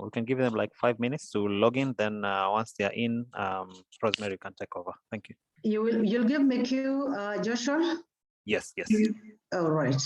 We can give them like 5 minutes to log in. Then once they are in, Rosemary can take over. Thank you. You'll give me cue, Joshua? Yes, yes. All right.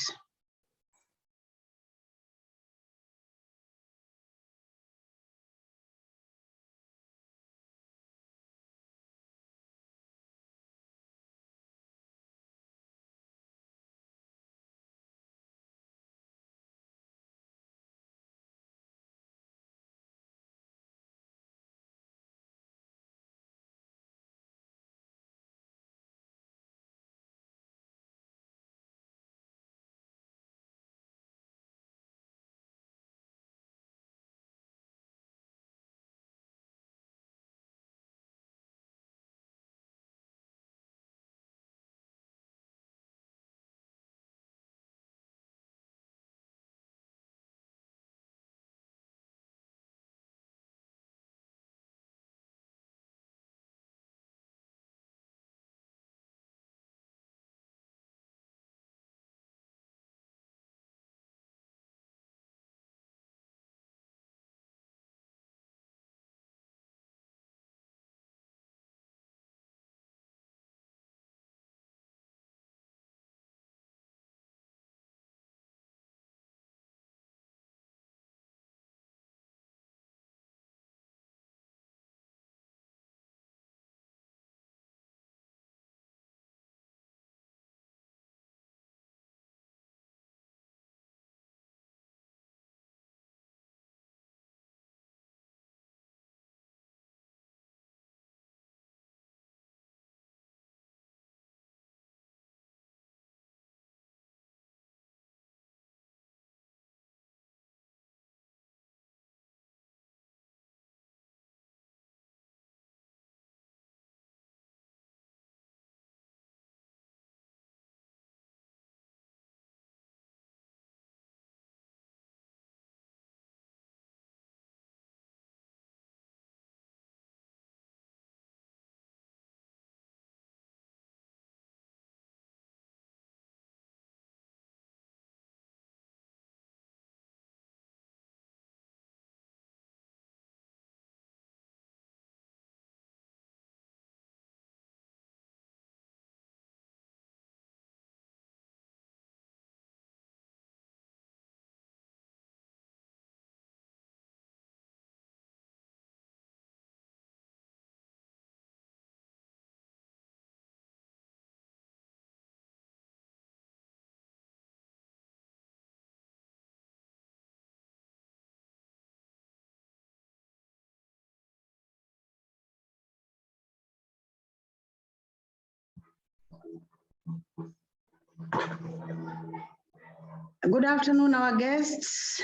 Good afternoon, our guests.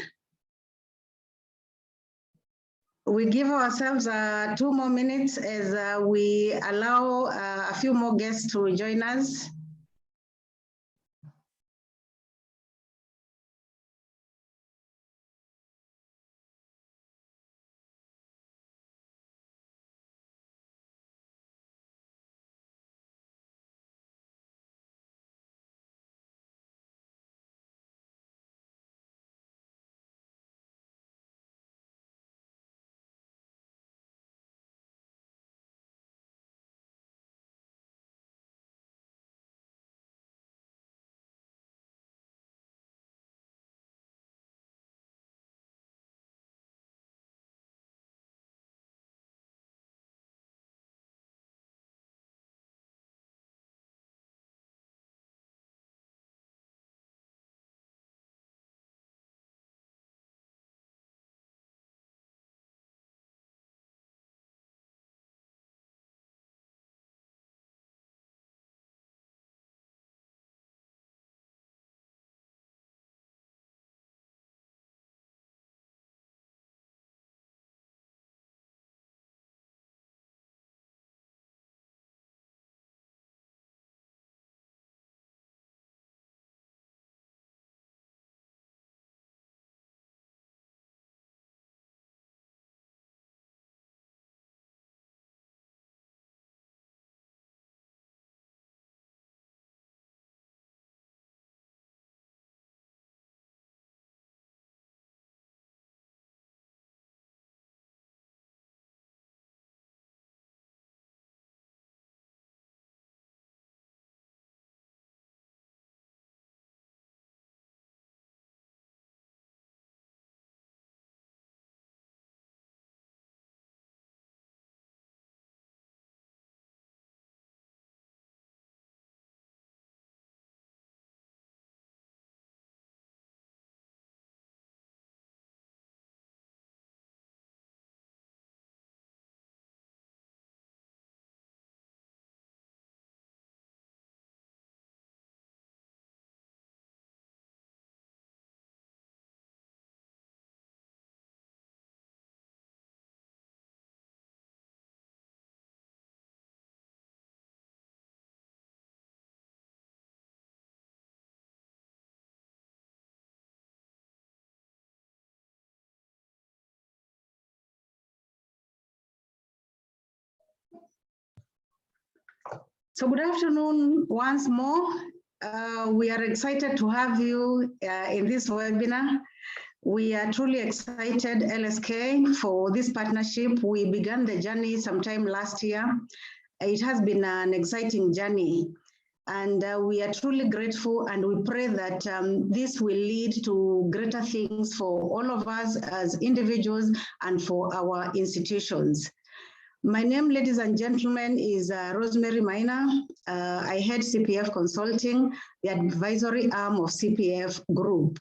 We give ourselves 2 more minutes as we allow a few more guests to join us. So good afternoon once more. We are excited to have you in this webinar. We are truly excited, LSK, for this partnership. We began the journey sometime last year. It has been an exciting journey, and we are truly grateful, and we pray that this will lead to greater things for all of us as individuals and for our institutions. My name, ladies and gentlemen, is Rosemary Maina. I head CPF Consulting, the advisory arm of CPF Group.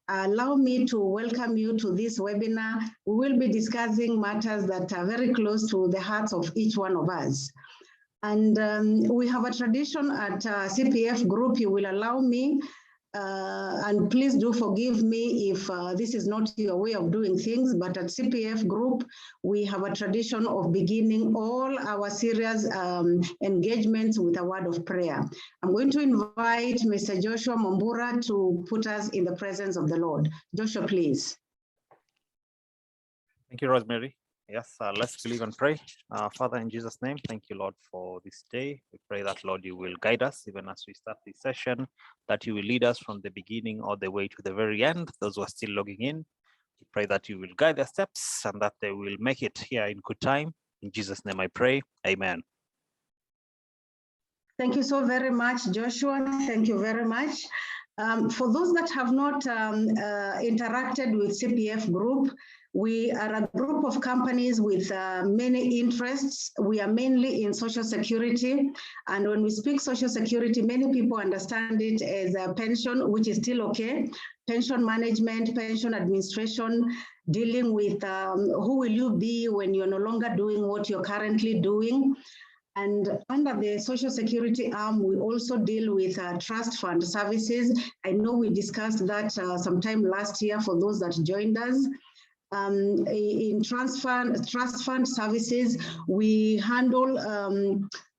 Allow me to welcome you to this webinar. We will be discussing matters that are very close to the hearts of each one of us. And we have a tradition at CPF Group. You will allow me, and please do forgive me if this is not your way of doing things, but at CPF Group, we have a tradition of beginning all our serious engagements with a word of prayer. I'm going to invite Mr. Joshua Mombura to put us in the presence of the Lord. Joshua, please. Thank you, Rosemary. Yes, let's believe and pray. Father, in Jesus' name, thank you, Lord, for this day. We pray that, Lord, you will guide us even as we start this session, that you will lead us from the beginning all the way to the very end. Those who are still logging in, we pray that you will guide their steps and that they will make it here in good time. In Jesus' name I pray, amen. Thank you so very much, Joshua. Thank you very much. For those that have not interacted with CPF Group, we are a group of companies with many interests. We are mainly in social security. And when we speak social security, many people understand it as a pension, which is still okay. Pension management, pension administration, dealing with who will you be when you're no longer doing what you're currently doing. And under the Social Security arm, we also deal with trust fund services. I know we discussed that sometime last year for those that joined us. In trust fund services, we handle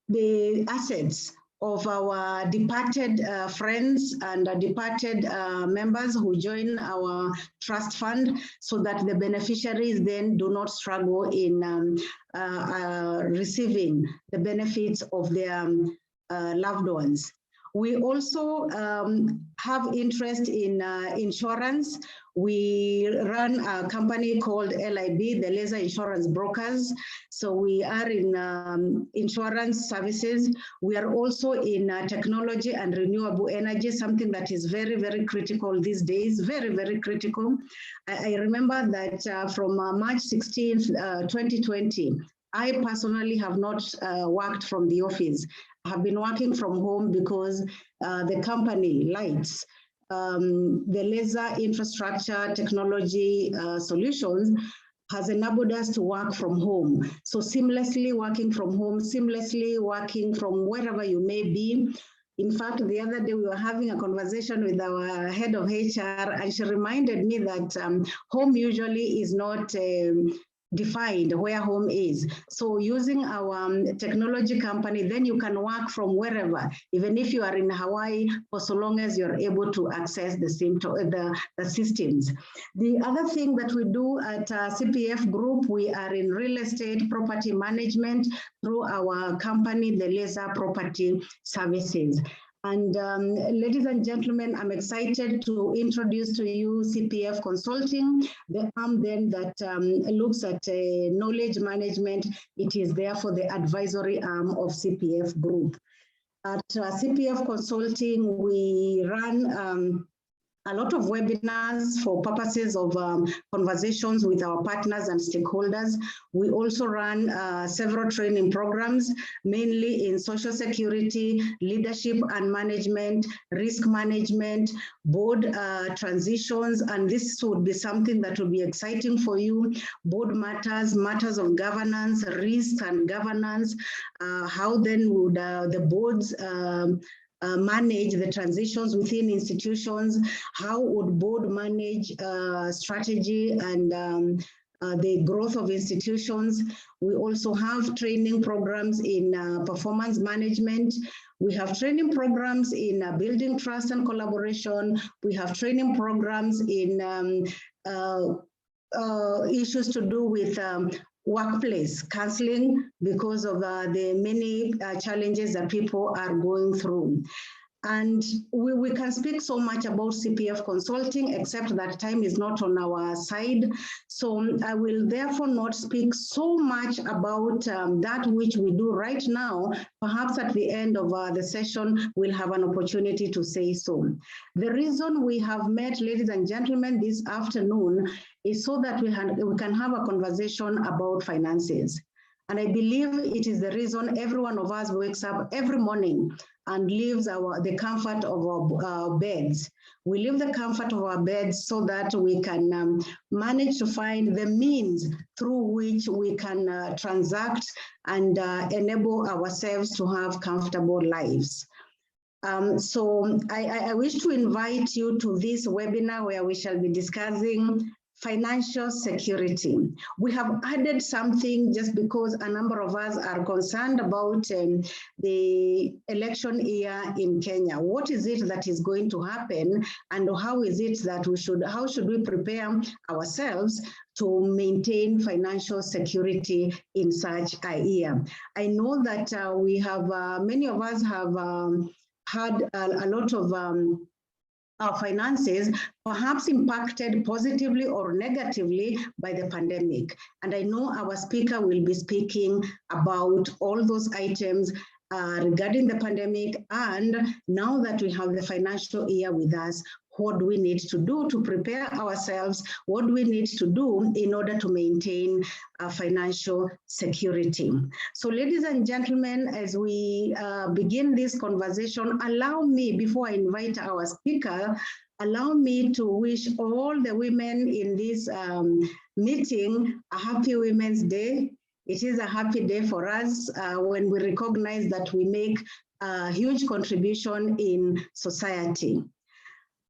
the assets of our departed friends and departed members who join our trust fund, so that the beneficiaries then do not struggle in receiving the benefits of their loved ones. We also have interest in insurance. We run a company called LIB, the Laser Insurance Brokers. So we are in insurance services. We are also in technology and renewable energy, something that is very, very critical these days, very, very critical. I remember that from March 16th, 2020, I personally have not worked from the office. I have been working from home because the company, Lights, the laser infrastructure technology solutions, has enabled us to work from home. So seamlessly working from home, seamlessly working from wherever you may be. In fact, the other day we were having a conversation with our head of HR, and she reminded me that home usually is not defined where home is. So using our technology company, then you can work from wherever, even if you are in Hawaii, for so long as you're able to access the systems. The other thing that we do at CPF Group, we are in real estate property management through our company, the Laser Property Services. And ladies and gentlemen, I'm excited to introduce to you CPF Consulting, the arm then that looks at knowledge management. It is therefore the advisory arm of CPF Group. At CPF Consulting, we run a lot of webinars for purposes of conversations with our partners and stakeholders. We also run several training programs, mainly in social security, leadership and management, risk management, board transitions, and this would be something that will be exciting for you. Board matters, matters of governance, risk and governance, how then would the boards manage the transitions within institutions, how would board manage strategy and the growth of institutions. We also have training programs in performance management. We have training programs in building trust and collaboration. We have training programs in issues to do with workplace counseling because of the many challenges that people are going through. And we can speak so much about CPF consulting, except that time is not on our side. So I will therefore not speak so much about that which we do right now. Perhaps at the end of the session, we'll have an opportunity to say so. The reason we have met, ladies and gentlemen, this afternoon is so that we can have a conversation about finances. And I believe it is the reason every one of us wakes up every morning and leaves the comfort of our beds. We leave the comfort of our beds so that we can manage to find the means through which we can transact and enable ourselves to have comfortable lives. So I wish to invite you to this webinar where we shall be discussing financial security. We have added something just because a number of us are concerned about the election year in Kenya. What is it that is going to happen, and how is it that how should we prepare ourselves to maintain financial security in such a year? I know that we have, many of us have had a lot of our finances perhaps impacted positively or negatively by the pandemic. And I know our speaker will be speaking about all those items regarding the pandemic. And now that we have the financial year with us, what do we need to do to prepare ourselves? What do we need to do in order to maintain financial security? So ladies and gentlemen, as we begin this conversation, allow me, before I invite our speaker, allow me to wish all the women in this meeting a happy Women's Day. It is a happy day for us when we recognize that we make a huge contribution in society.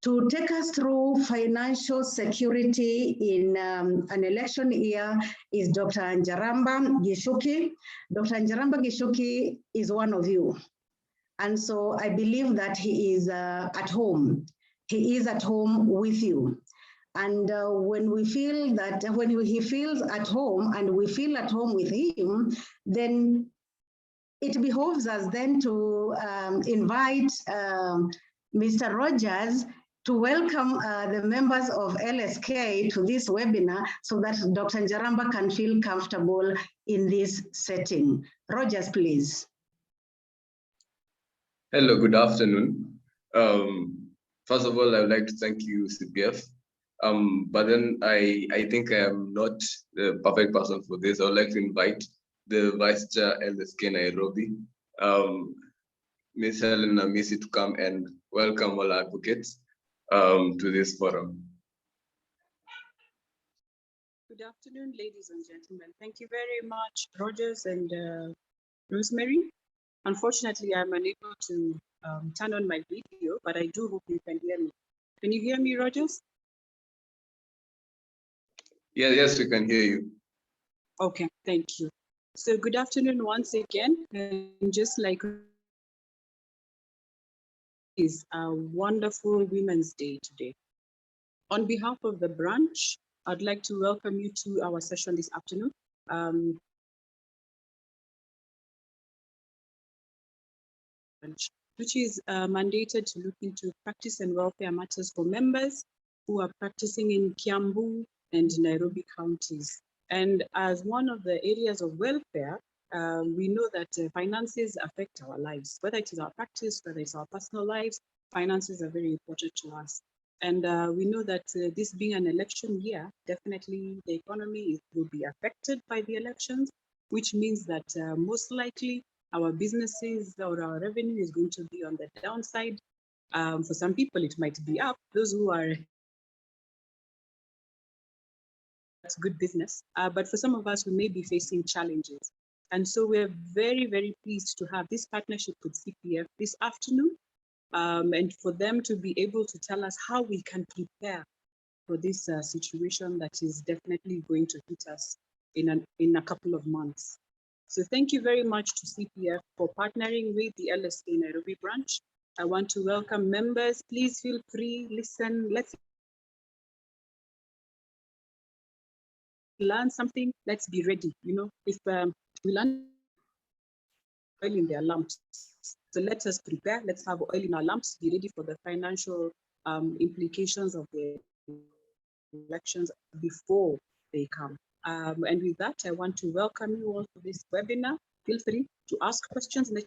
To take us through financial security in an election year is Dr. Njaramba Gishuki. Dr. Njaramba Gishuki is one of you. And so I believe that he is at home. He is at home with you. And when we feel that, when he feels at home and we feel at home with him, then it behoves us then to invite Mr. Rogers to welcome the members of LSK to this webinar so that Dr. Njaramba can feel comfortable in this setting. Rogers, please. Hello, good afternoon. First of all, I would like to thank you, CPF. But then I think I am not the perfect person for this. I would like to invite the Vice Chair LSK Nairobi, Ms. Helen Namisi, to come and welcome all advocates to this forum. Good afternoon, ladies and gentlemen. Thank you very much, Rogers and Rosemary. Unfortunately, I'm unable to turn on my video, but I do hope you can hear me. Can you hear me, Rogers? Yeah, yes, we can hear you. Okay, thank you. So good afternoon once again, and just like is a wonderful Women's Day today. On behalf of the branch, I'd like to welcome you to our session this afternoon. Which is mandated to look into practice and welfare matters for members who are practicing in Kiambu and Nairobi counties. And as one of the areas of welfare, we know that finances affect our lives, whether it is our practice, whether it's our personal lives, finances are very important to us. And we know that this being an election year, definitely the economy will be affected by the elections, which means that most likely our businesses or our revenue is going to be on the downside. For some people, it might be up. Those who are, that's good business. But for some of us, we may be facing challenges. And so we're very, very pleased to have this partnership with CPF this afternoon, and for them to be able to tell us how we can prepare for this situation that is definitely going to hit us in a couple of months. So thank you very much to CPF for partnering with the LSK Nairobi branch. I want to welcome members. Please feel free, listen, let's learn something, let's be ready. You know, if we learn oil in their lamps, so let us prepare. Let's have oil in our lamps. Be ready for the financial implications of the elections before they come. And with that, I want to welcome you all to this webinar. Feel free to ask questions in the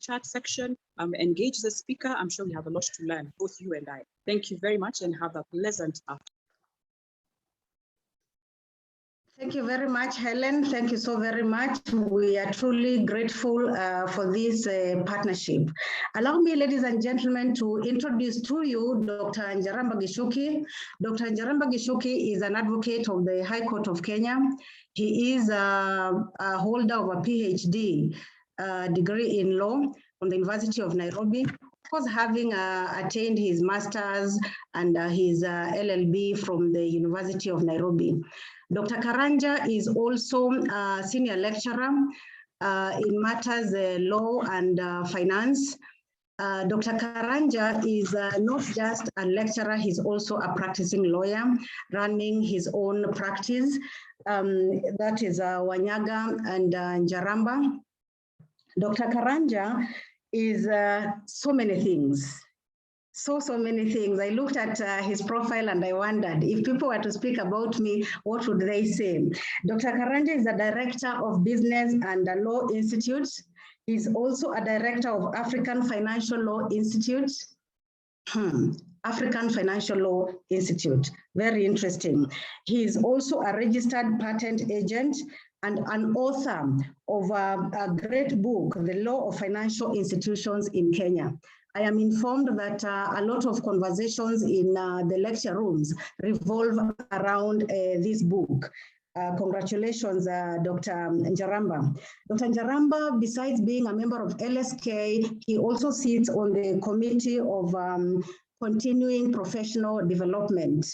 chat section. Engage the speaker. I'm sure we have a lot to learn, both you and I. Thank you very much and have a pleasant afternoon. Thank you very much, Helen. Thank you so very much. We are truly grateful for this partnership. Allow me, ladies and gentlemen, to introduce to you Dr. Njaramba Gichuki. Dr. Njaramba Gichuki is an advocate of the High Court of Kenya. He is a holder of a PhD degree in law from the University of Nairobi. Of course, having attained his master's and his LLB from the University of Nairobi. Dr. Karanja is also a senior lecturer in matters law and finance. Dr. Karanja is not just a lecturer, he's also a practicing lawyer running his own practice. That is Wanyaga and Njaramba. Dr. Karanja is so many things. So many things. I looked at his profile and I wondered if people were to speak about me, what would they say? Dr. Karanja is the director of Business and Law Institute. He's also a director of African Financial Law Institute. African Financial Law Institute. Very interesting. He is also a registered patent agent and an author of a great book, The Law of Financial Institutions in Kenya. I am informed that a lot of conversations in the lecture rooms revolve around this book. Congratulations, Dr. Njaramba. Dr. Njaramba, besides being a member of LSK, he also sits on the Committee of Continuing Professional Development.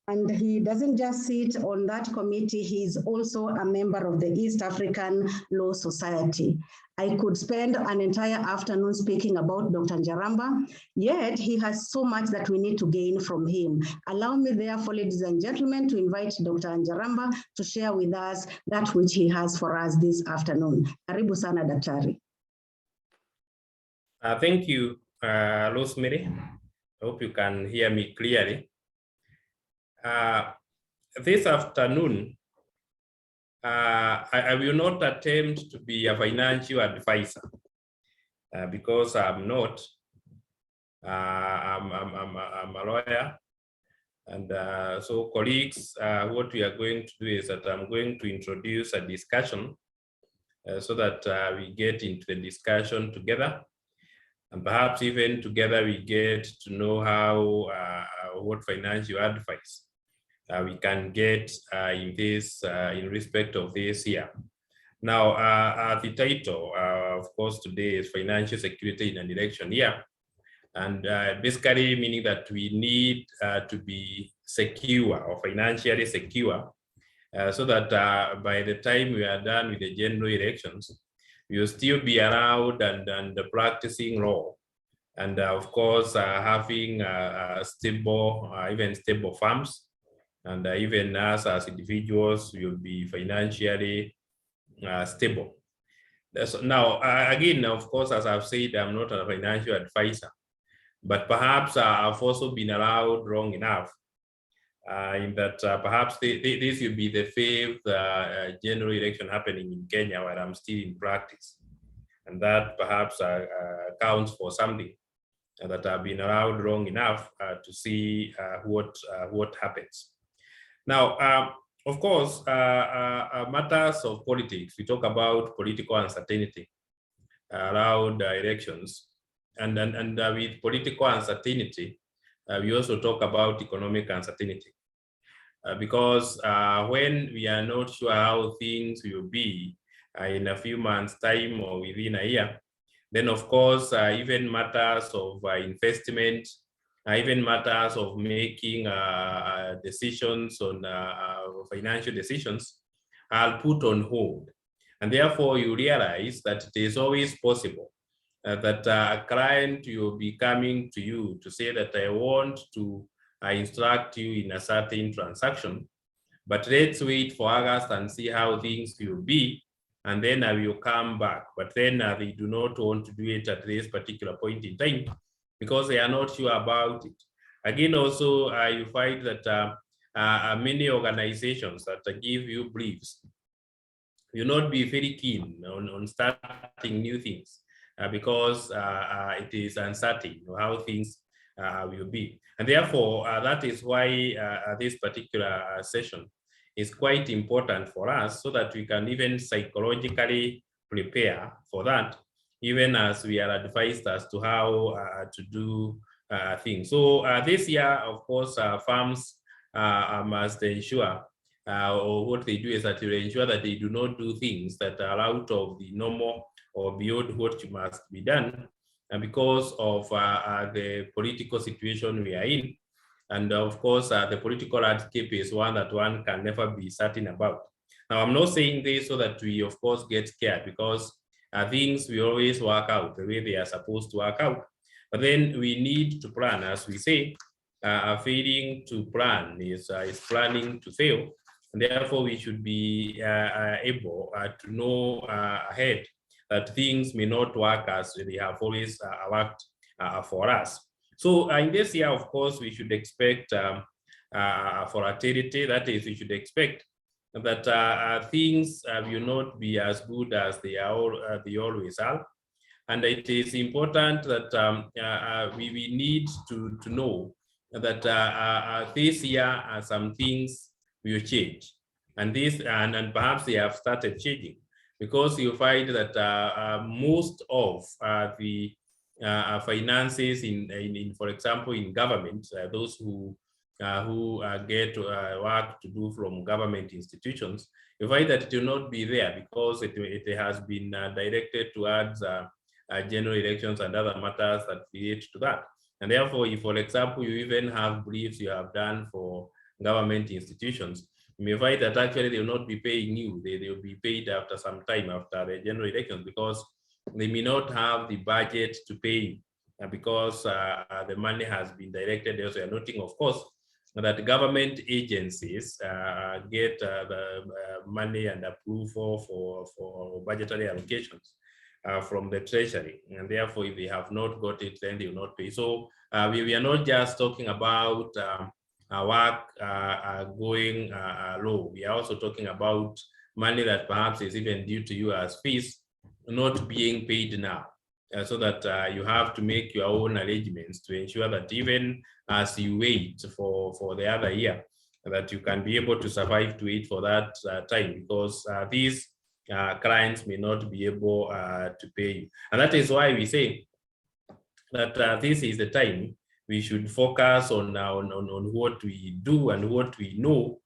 And he doesn't just sit on that committee, he's also a member of the East African Law Society. I could spend an entire afternoon speaking about Dr. Njaramba, yet he has so much that we need to gain from him. Allow me therefore, ladies and gentlemen, to invite Dr. Njaramba to share with us that which he has for us this afternoon. Karibu sana, Daktari. Thank you, Rosemary. I hope you can hear me clearly. This afternoon, I will not attempt to be a financial advisor because I'm not. I'm a lawyer. And so colleagues, what we are going to do is that I'm going to introduce a discussion so that we get into the discussion together. And perhaps even together we get to know how, what financial advice we can get in this, in respect of this year. Now, the title, of course, today is Financial Security in an Election Year. And basically meaning that we need to be secure or financially secure so that by the time we are done with the general elections, we will still be around and practicing law. And of course, having stable, even stable farms. And even us as individuals will be financially stable. Now, again, of course, as I've said, I'm not a financial advisor, but perhaps I've also been around long enough in that perhaps this will be the fifth general election happening in Kenya where I'm still in practice. And that perhaps counts for something that I've been around long enough to see what happens. Now, of course, matters of politics, we talk about political uncertainty around elections. And with political uncertainty, we also talk about economic uncertainty. Because when we are not sure how things will be in a few months' time or within a year, then of course, even matters of investment, even matters of making decisions on financial decisions are put on hold. And therefore you realize that it is always possible that a client will be coming to you to say that I want to instruct you in a certain transaction. But let's wait for August and see how things will be, and then I will come back. But then they do not want to do it at this particular point in time because they are not sure about it. Again, also, you find that many organizations that give you briefs will not be very keen on starting new things because it is uncertain how things will be. And therefore, that is why this particular session is quite important for us so that we can even psychologically prepare for that, even as we are advised as to how to do things. So this year, of course, farms must ensure or what they do is that they ensure that they do not do things that are out of the normal or beyond what must be done, and because of the political situation we are in. And of course, the political landscape is one that one can never be certain about. Now, I'm not saying this so that we, of course, get scared because things will always work out the way they are supposed to work out. But then we need to plan, as we say, failing to plan is planning to fail. And therefore, we should be able to know ahead that things may not work as they have always worked for us. So in this year, of course, we should expect volatility. That is, we should expect that things will not be as good as they always are. And it is important that we need to know that this year some things will change, and perhaps they have started changing, because you find that most of the finances in for example in government, those who get work to do from government institutions, you find that it will not be there because it has been directed towards general elections and other matters that relate to that. And therefore, if, for example, you even have briefs you have done for government institutions, you may find that actually they will not be paying you. They will be paid after some time after the general elections because they may not have the budget to pay because the money has been directed elsewhere. Noting, of course, that government agencies get the money and approval for budgetary allocations from the treasury, and therefore if they have not got it, then they will not pay. So we are not just talking about work going low. We are also talking about money that perhaps is even due to you as fees not being paid now, so that you have to make your own arrangements to ensure that even as you wait for the other year, that you can be able to survive to it for that time, because these clients may not be able to pay you. And that is why we say that this is the time we should focus on what we do and what we know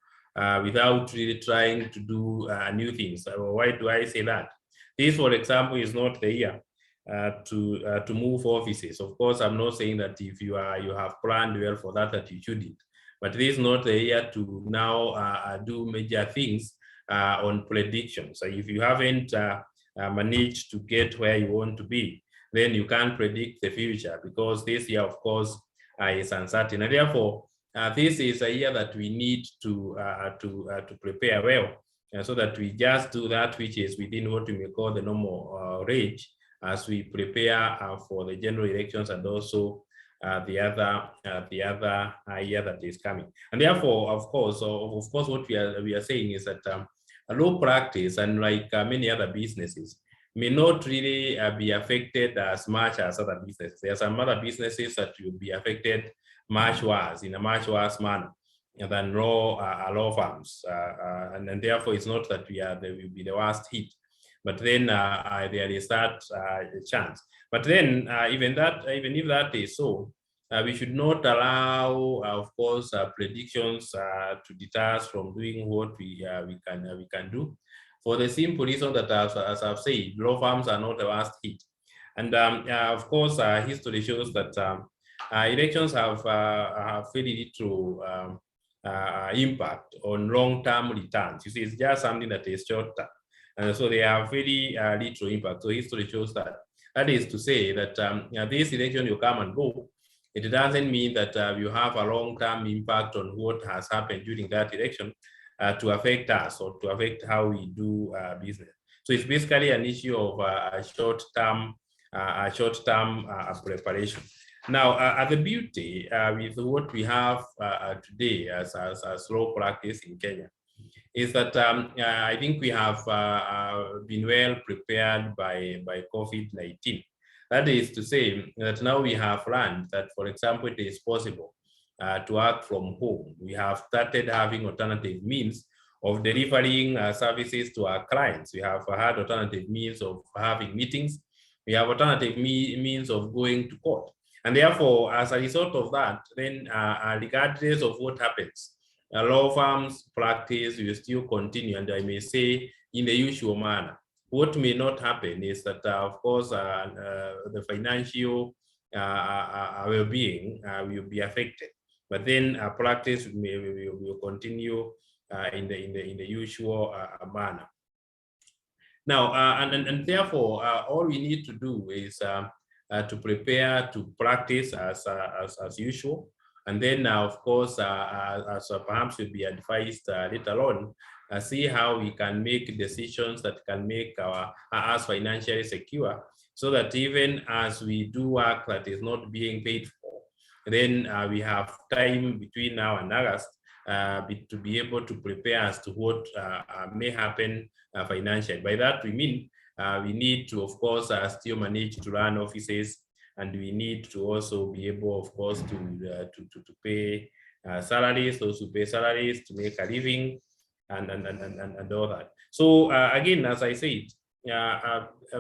without really trying to do new things. Why do I say that? This, for example, is not the year to move offices. Of course, I'm not saying that if you have planned well for that you shouldn't. But this is not the year to now do major things on predictions. So if you haven't managed to get where you want to be, then you can't predict the future, because this year, of course, is uncertain. And therefore, this is a year that we need to prepare well, so that we just do that which is within what we may call the normal range as we prepare for the general elections and also the other year that is coming. And therefore, of course, what we are saying is that a low practice, and like many other businesses, may not really be affected as much as other businesses. There are some other businesses that will be affected much worse, in a much worse manner than law firms, and therefore it's not that they will be the worst hit, but then there is that chance. But then even if that is so, we should not allow, of course, predictions to deter us from doing what we can do, for the simple reason that, as I've said, law firms are not the worst hit. And of course, history shows that elections have very little impact on long-term returns. You see, it's just something that is short-term, and so they have very little impact. So history shows that. That is to say that this election will come and go. it doesn't mean that you have a long-term impact on what has happened during that election to affect us or to affect how we do business. So it's basically an issue of a short-term preparation. Now, the beauty with what we have today as law practice in Kenya is that I think we have been well prepared by COVID-19. That is to say that now we have learned that, for example, it is possible to work from home. We have started having alternative means of delivering services to our clients. We have had alternative means of having meetings. We have alternative means of going to court. And therefore, as a result of that, then regardless of what happens, law firms practice will still continue, and I may say in the usual manner. What may not happen is that, of course, the financial well-being will be affected, but then practice will continue in the usual manner. Now, and therefore, all we need to do is to prepare to practice as usual. And then, of course, as perhaps will be advised later on, see how we can make decisions that can make us financially secure, so that even as we do work that is not being paid for, then we have time between now and August to be able to prepare as to what may happen financially. By that, we mean we need to, of course, still manage to run offices, and we need to also be able, of course, to pay salaries, those who pay salaries, to make a living, and all that. So again, as I said,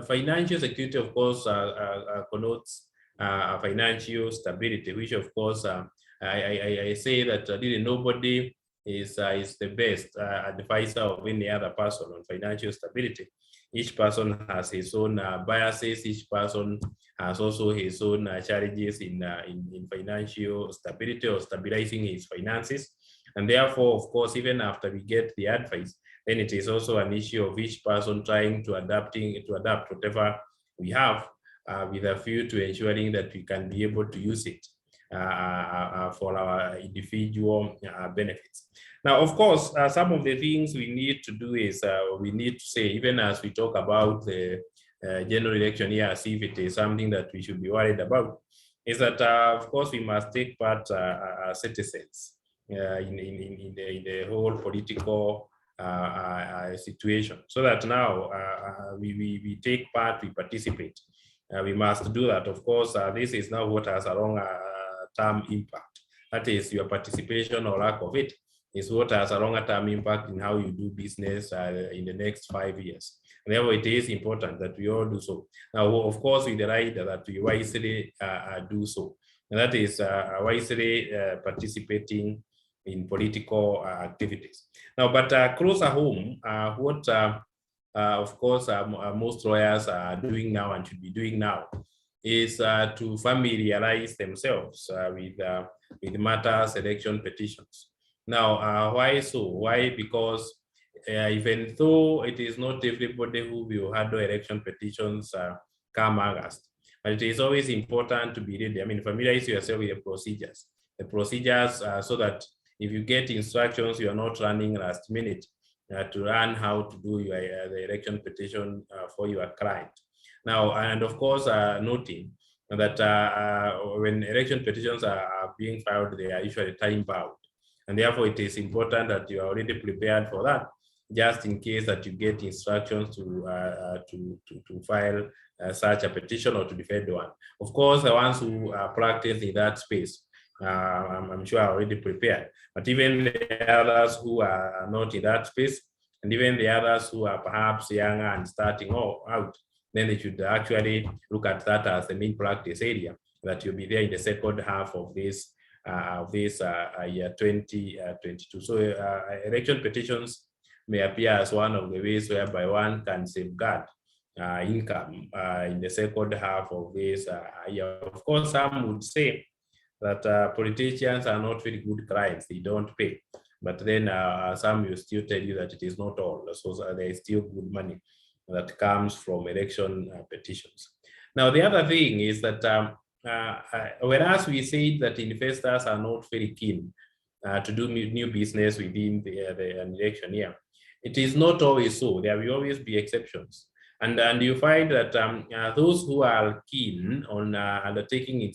financial security, of course, connotes financial stability, which, of course, I say that really nobody is the best advisor of any other person on financial stability. Each person has his own biases. Each person has also his own challenges in financial stability or stabilizing his finances. And therefore, of course, even after we get the advice, then it is also an issue of each person trying to adapt whatever we have with a view to ensuring that we can be able to use it for our individual benefits. Now, of course, some of the things we need to do is we need to say, even as we talk about the general election here, as if it is something that we should be worried about, is that, of course, we must take part as citizens in the whole political situation, so that now we take part, we participate. We must do that. Of course, this is now what has a long-term impact. That is, your participation or lack of it is what has a longer-term impact in how you do business in the next 5 years. And therefore, it is important that we all do so. Now, of course, with the right that we wisely do so. And that is wisely participating in political activities. Now, but closer home, what of course most lawyers are doing now and should be doing now is to familiarize themselves with matters, election petitions. Now, why so? Why? Because even though it is not everybody who will handle election petitions come August, but it is always important to be ready. I mean, familiarize yourself with the procedures so that if you get instructions, you are not running last minute to learn how to do your the election petition for your client. Now, and of course, noting that when election petitions are being filed, they are usually time bound. And therefore, it is important that you are already prepared for that, just in case that you get instructions to file such a petition or to defend one. Of course, the ones who practice in that space, I'm sure are already prepared. But even the others who are not in that space, and even the others who are perhaps younger and starting out, then they should actually look at that as the main practice area, that you'll be there in the second half of this year 2022. So election petitions may appear as one of the ways whereby one can safeguard income in the second half of this year. Of course, some would say that politicians are not very good clients, they don't pay. But then some will still tell you that it is not all. So there is still good money that comes from election petitions. Now, the other thing is that whereas we say that investors are not very keen to do new business within the election year, it is not always so. There will always be exceptions. And you find that those who are keen on undertaking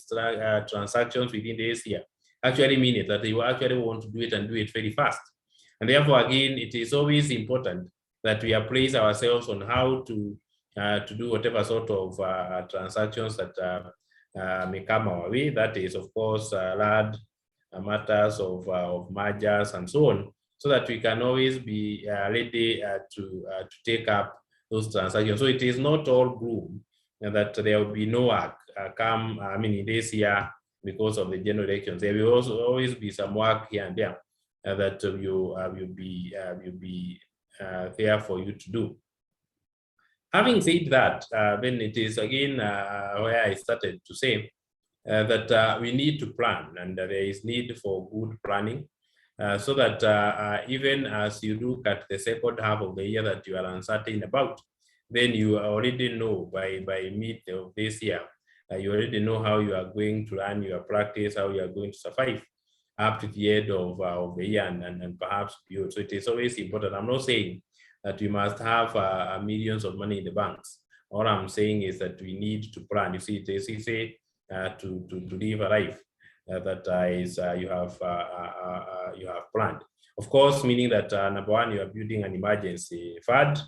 transactions within this year actually mean it, that they will actually want to do it and do it very fast. And therefore, again, it is always important that we appraise ourselves on how to do whatever sort of transactions that may come our way. That is, of course, large matters of mergers and so on, so that we can always be ready to take up those transactions. So it is not all gloom that there will be no work come, in this year because of the general elections. There will also always be some work here and there that will be there for you to do. Having said that, then it is again where I started to say that we need to plan, and there is need for good planning, so that even as you look at the second half of the year that you are uncertain about, then you already know by mid of this year, you already know how you are going to run your practice, how you are going to survive up to the end of the year and perhaps beyond. So it is always important. I'm not saying that we must have millions of money in the banks. All I'm saying is that we need to plan. You see, it is easy to live a life that is you have planned. Of course, meaning that number one, you are building an emergency fund.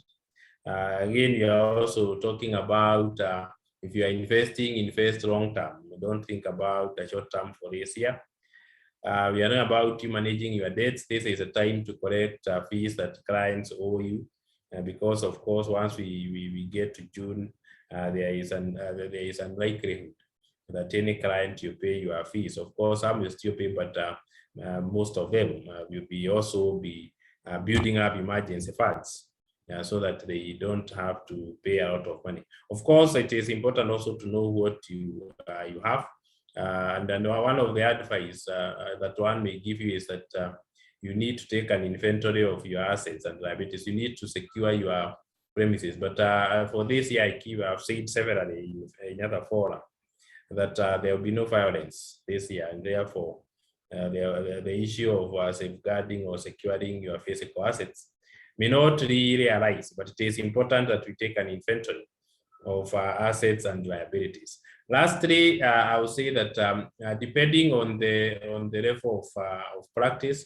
Again, you are also talking about if you are investing, invest long term. Don't think about the short term for this year. We are not about you managing your debts. This is a time to collect fees that clients owe you, because of course, once we get to June, there is a likelihood that any client you pay your fees. Of course, some will still pay, but most of them will be also building up emergency funds. So that they don't have to pay a lot of money. Of course, it is important also to know what you have. And then one of the advice that one may give you is that you need to take an inventory of your assets and liabilities. You need to secure your premises. But for this year, I have said severally in other fora that there will be no violence this year, and therefore the issue of safeguarding or securing your physical assets may not really arise, but it is important that we take an inventory of assets and liabilities. Lastly, I would say that depending on the level of practice,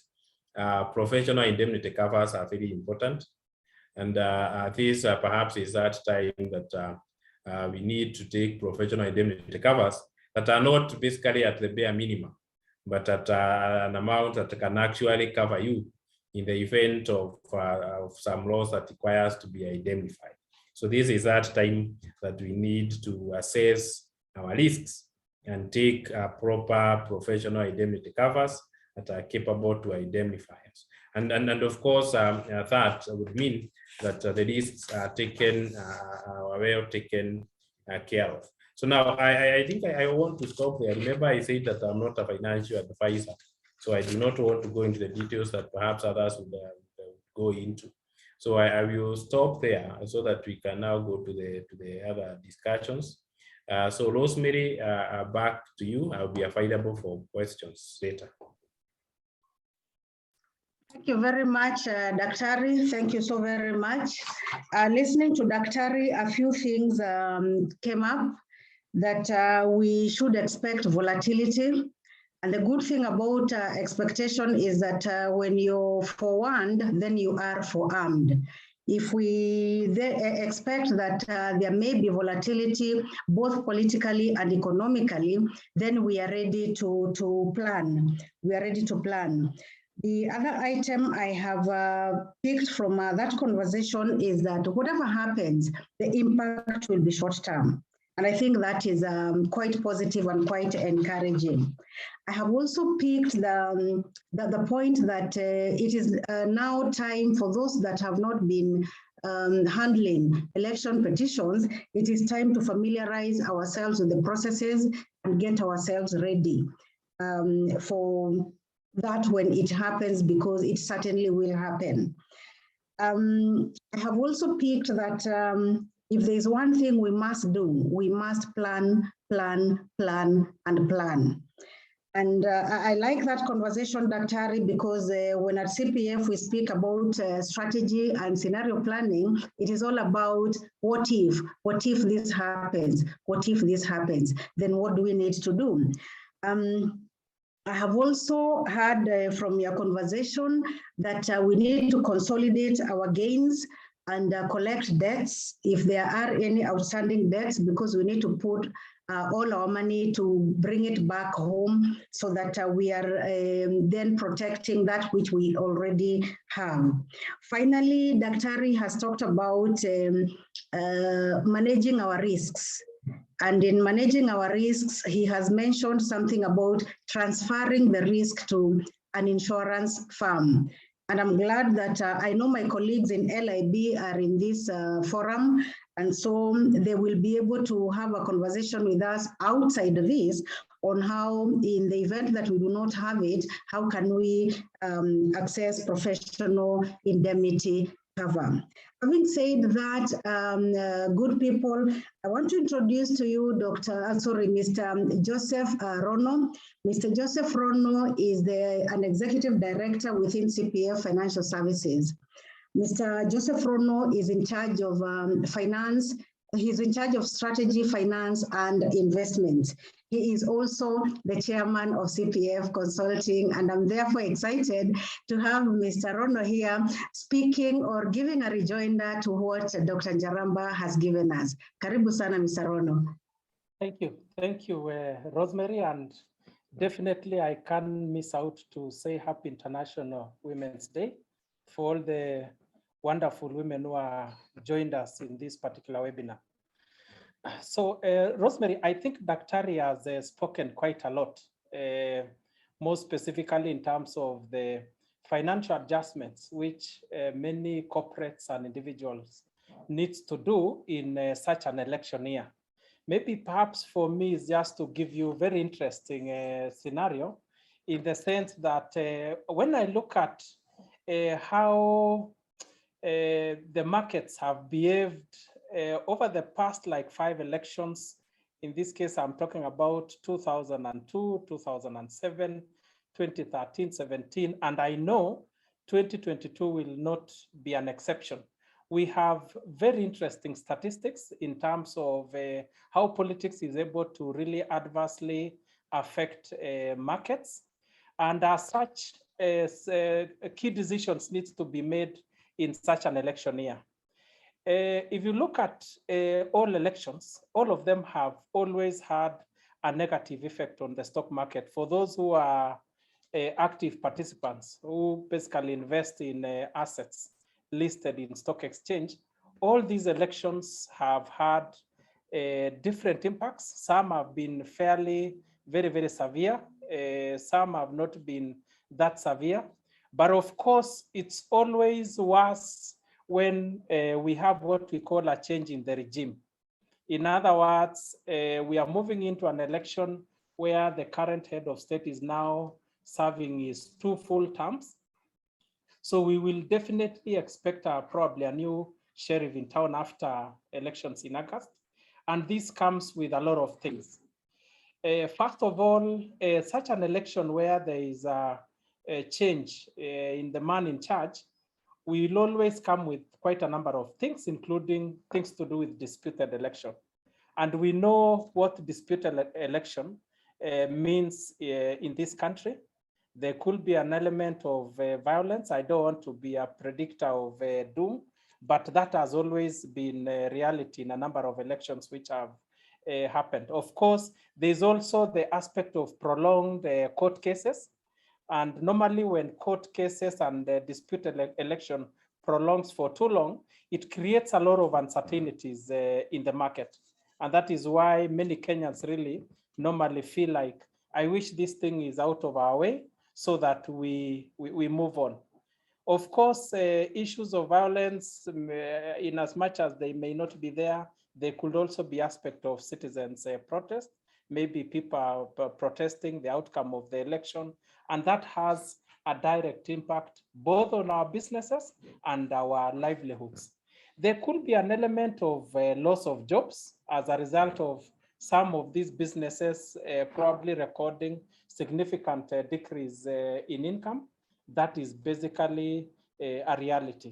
professional indemnity covers are very important, and this perhaps is that time that we need to take professional indemnity covers that are not basically at the bare minimum, but at an amount that can actually cover you in the event of some loss that requires to be indemnified. So this is that time that we need to assess our risks and take proper professional indemnity covers that are capable to indemnify us. And of course, that would mean that the risks are taken, are well taken care of. So now I think I want to stop there. Remember, I said that I'm not a financial advisor, so I do not want to go into the details that perhaps others would go into. So I will stop there so that we can now go to the other discussions. So Rosemary, back to you. I'll be available for questions later. Thank you very much, Daktari. Thank you so very much. Listening to Daktari, a few things came up that we should expect volatility. And the good thing about expectation is that when you're forewarned, then you are forearmed. If we expect that there may be volatility, both politically and economically, then we are ready to plan. We are ready to plan. The other item I have picked from that conversation is that whatever happens, the impact will be short term. And I think that is quite positive and quite encouraging. I have also picked the point that it is now time for those that have not been handling election petitions. It is time to familiarize ourselves with the processes and get ourselves ready for that when it happens, because it certainly will happen. I have also picked that if there's one thing we must do, we must plan, plan, plan, and plan. And I like that conversation, Daktari, because when at CPF we speak about strategy and scenario planning, it is all about what if this happens, what if this happens, then what do we need to do? I have also heard from your conversation that we need to consolidate our gains and collect debts if there are any outstanding debts, because we need to put all our money to bring it back home so that we are then protecting that which we already have. Finally, Daktari has talked about managing our risks. And in managing our risks, he has mentioned something about transferring the risk to an insurance firm. And I'm glad that I know my colleagues in LIB are in this forum, and so they will be able to have a conversation with us outside of this on how, in the event that we do not have it, how can we access professional indemnity cover. Having said that, good people, I want to introduce to you Mr. Joseph Rono. Mr. Joseph Rono is an executive director within CPF Financial Services. Mr. Joseph Rono is in charge of finance. He's in charge of strategy, finance, and investment. He is also the chairman of CPF Consulting, and I'm therefore excited to have Mr. Rono here speaking or giving a rejoinder to what Dr. Njaramba has given us. Karibu sana, Mr. Rono. Thank you, Rosemary, and definitely I can't miss out to say Happy International Women's Day for all the wonderful women who are joined us in this particular webinar. So, Rosemary, I think Daktari has spoken quite a lot, more specifically in terms of the financial adjustments which many corporates and individuals need to do in such an election year. Maybe perhaps for me is just to give you a very interesting scenario, in the sense that when I look at how the markets have behaved over the past 5 elections. In this case, I'm talking about 2002, 2007, 2013, 17, and I know 2022 will not be an exception. We have very interesting statistics in terms of how politics is able to really adversely affect markets. And as such, key decisions need to be made in such an election year. If you look at all elections, all of them have always had a negative effect on the stock market. For those who are active participants who basically invest in assets listed in stock exchange, all these elections have had different impacts. Some have been fairly, very, very severe. Some have not been that severe. But of course, it's always worse when we have what we call a change in the regime. In other words, we are moving into an election where the current head of state is now serving his 2 full terms. So we will definitely expect probably a new sheriff in town after elections in August. And this comes with a lot of things. First of all, such an election where there is a change in the man in charge will always come with quite a number of things, including things to do with disputed election. And we know what disputed election means in this country. There could be an element of violence. I don't want to be a predictor of doom, but that has always been a reality in a number of elections which have happened. Of course, there's also the aspect of prolonged court cases. And normally when court cases and disputed election prolongs for too long, it creates a lot of uncertainties in the market. And that is why many Kenyans really normally feel like, I wish this thing is out of our way so that we move on. Of course, issues of violence, in as much as they may not be there, there could also be aspect of citizens' protest. Maybe people are protesting the outcome of the election, and that has a direct impact both on our businesses and our livelihoods. There could be an element of loss of jobs as a result of some of these businesses probably recording significant decrease in income. That is basically a reality.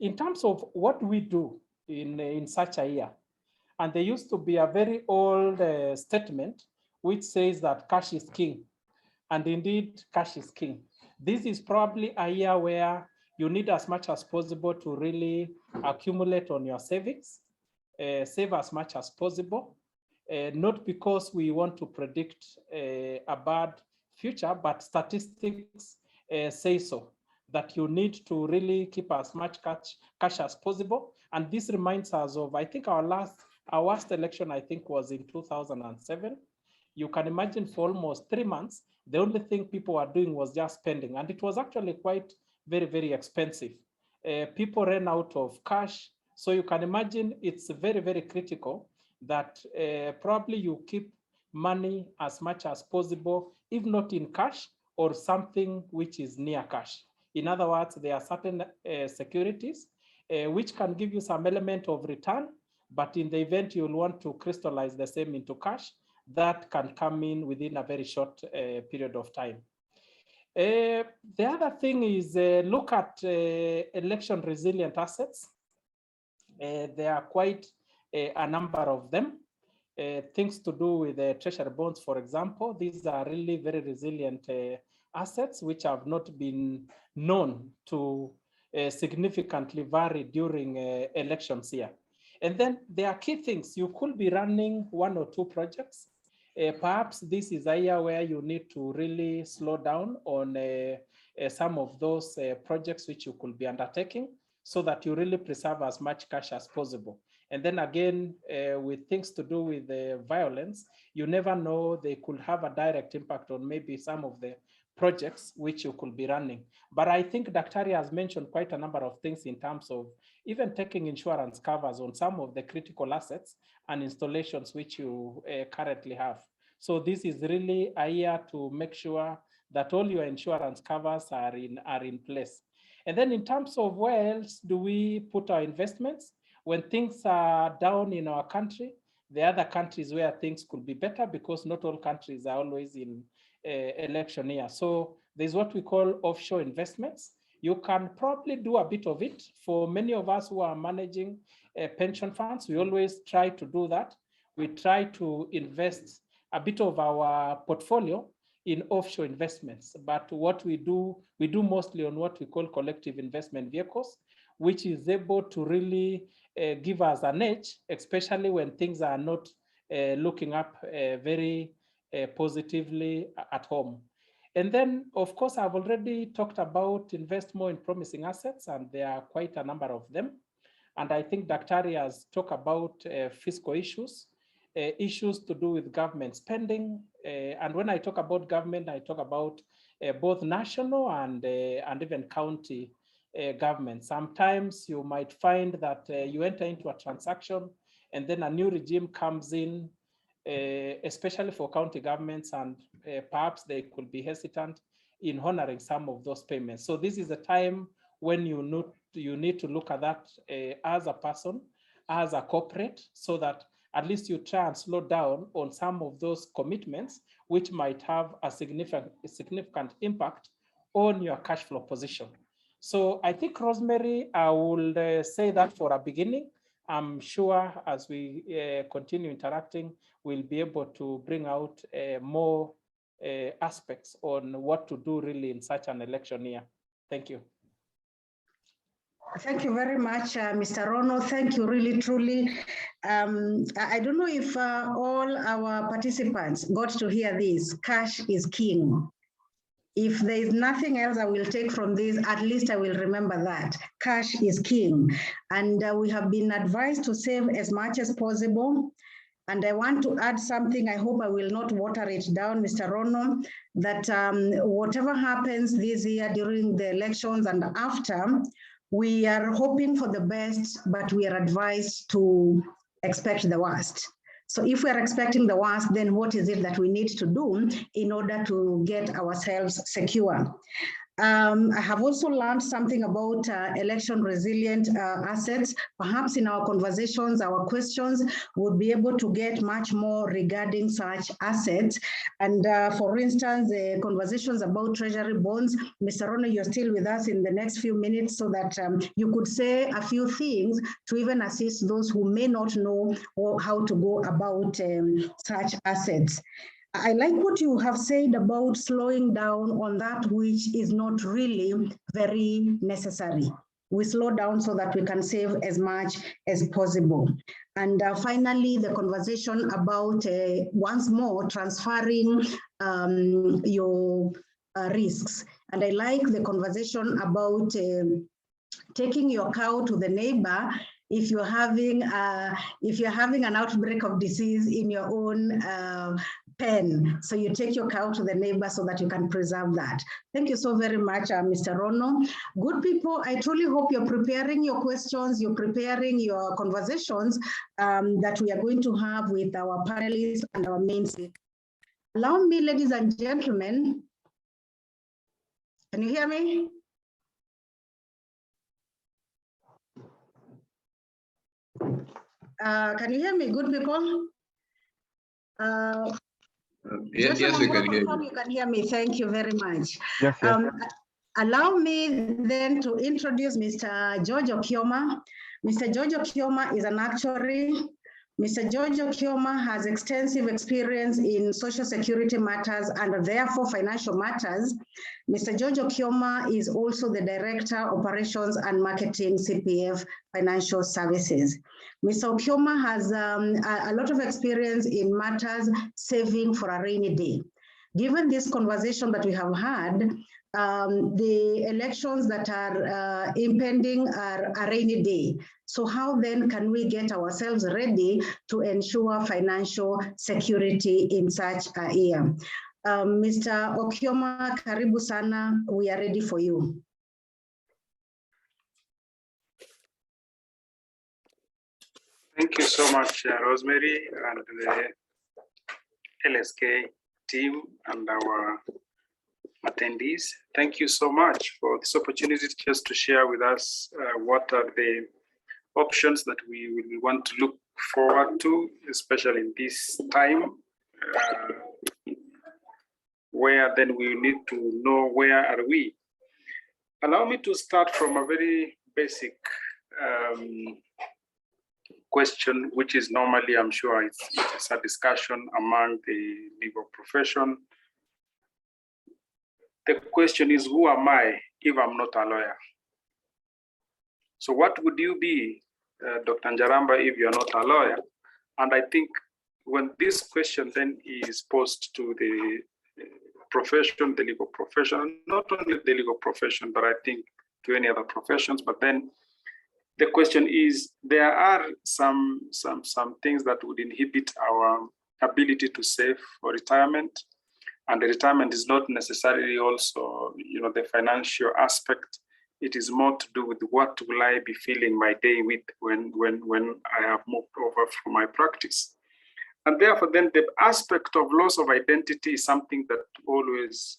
In terms of what we do in such a year, and there used to be a very old statement which says that cash is king. And indeed, cash is king. This is probably a year where you need as much as possible to really accumulate on your savings, save as much as possible, not because we want to predict a bad future, but statistics say so, that you need to really keep as much cash as possible. And this reminds us of, I think our last election, I think, was in 2007. You can imagine for almost 3 months, the only thing people were doing was just spending. And it was actually quite very, very expensive. People ran out of cash. So you can imagine it's very, very critical that probably you keep money as much as possible, if not in cash or something which is near cash. In other words, there are certain securities which can give you some element of return, but in the event you'll want to crystallize the same into cash, that can come in within a very short period of time. The other thing is look at election resilient assets. There are quite a number of them. Things to do with treasury bonds, for example. These are really very resilient assets which have not been known to significantly vary during elections here. And then there are key things. You could be running 1 or 2 projects. Perhaps this is a year where you need to really slow down on some of those projects which you could be undertaking so that you really preserve as much cash as possible. And then again, with things to do with violence, you never know, they could have a direct impact on maybe some of the projects which you could be running. But I think Daktari has mentioned quite a number of things in terms of even taking insurance covers on some of the critical assets and installations which you currently have. So this is really a year to make sure that all your insurance covers are in place. And then in terms of where else do we put our investments? When things are down in our country, there are other countries where things could be better because not all countries are always in election year. So there's what we call offshore investments. You can probably do a bit of it. For many of us who are managing pension funds, we always try to do that. We try to invest a bit of our portfolio in offshore investments. But what we do mostly on what we call collective investment vehicles, which is able to really give us an edge, especially when things are not looking up very positively at home. And then, of course, I've already talked about invest more in promising assets, and there are quite a number of them. And I think Daktari has talked about fiscal issues, issues to do with government spending. And when I talk about government, I talk about both national and even county government. Sometimes you might find that you enter into a transaction and then a new regime comes in, especially for county governments, and perhaps they could be hesitant in honoring some of those payments. So this is a time when you need to look at that as a person, as a corporate, so that at least you try and slow down on some of those commitments, which might have a significant impact on your cash flow position. So I think, Rosemary, I will say that for a beginning. I'm sure as we continue interacting, we'll be able to bring out more aspects on what to do really in such an election year. Thank you. Thank you very much, Mr. Rono. Thank you, really, truly. I don't know if all our participants got to hear this. Cash is king. If there is nothing else I will take from this, at least I will remember that. Cash is king. And we have been advised to save as much as possible. And I want to add something. I hope I will not water it down, Mr. Rono, that whatever happens this year during the elections and after, we are hoping for the best, but we are advised to expect the worst. So if we are expecting the worst, then what is it that we need to do in order to get ourselves secure? I have also learned something about election resilient assets. Perhaps in our conversations, our questions would be able to get much more regarding such assets. And for instance, the conversations about treasury bonds, Mr. Rono, you're still with us in the next few minutes so that you could say a few things to even assist those who may not know how to go about such assets. I like what you have said about slowing down on that which is not really very necessary. We slow down so that we can save as much as possible. And finally, the conversation about once more transferring your risks. And I like the conversation about taking your cow to the neighbor if you're having an outbreak of disease in your own pen. So you take your cow to the neighbor so that you can preserve that. Thank you so very much, Mr. Rono. Good people, I truly hope you're preparing your questions, you're preparing your conversations that we are going to have with our panelists and our main speakers. Allow me, ladies and gentlemen, can you hear me? Can you hear me, good people? Yes, we can hear you. You can hear me. Thank you very much. Yes, yes. Allow me then to introduce Mr. George Okioma. Mr. George Okioma is an actuary. Mr. George Okioma has extensive experience in social security matters and therefore financial matters. Mr. George Okioma is also the Director, Operations and Marketing, CPF Financial Services. Mr. Okioma has a lot of experience in matters saving for a rainy day. Given this conversation that we have had, the elections that are impending are a rainy day. So how then can we get ourselves ready to ensure financial security in such a year? Mr. Okioma, karibu sana, we are ready for you. Thank you so much, Rosemary, and the LSK team and our attendees. Thank you so much for this opportunity just to share with us what are the options that we will want to look forward to, especially in this time, where then we need to know where are we. Allow me to start from a very basic question, which is normally, I'm sure it's a discussion among the legal profession. The question is, who am I if I'm not a lawyer? So what would you be, Dr. Njaramba, if you're not a lawyer? And I think when this question then is posed to the profession, the legal profession, not only the legal profession, but I think to any other professions, but then the question is, there are some things that would inhibit our ability to save for retirement. And the retirement is not necessarily also, the financial aspect. It is more to do with what will I be filling my day with when I have moved over from my practice. And therefore, then the aspect of loss of identity is something that always,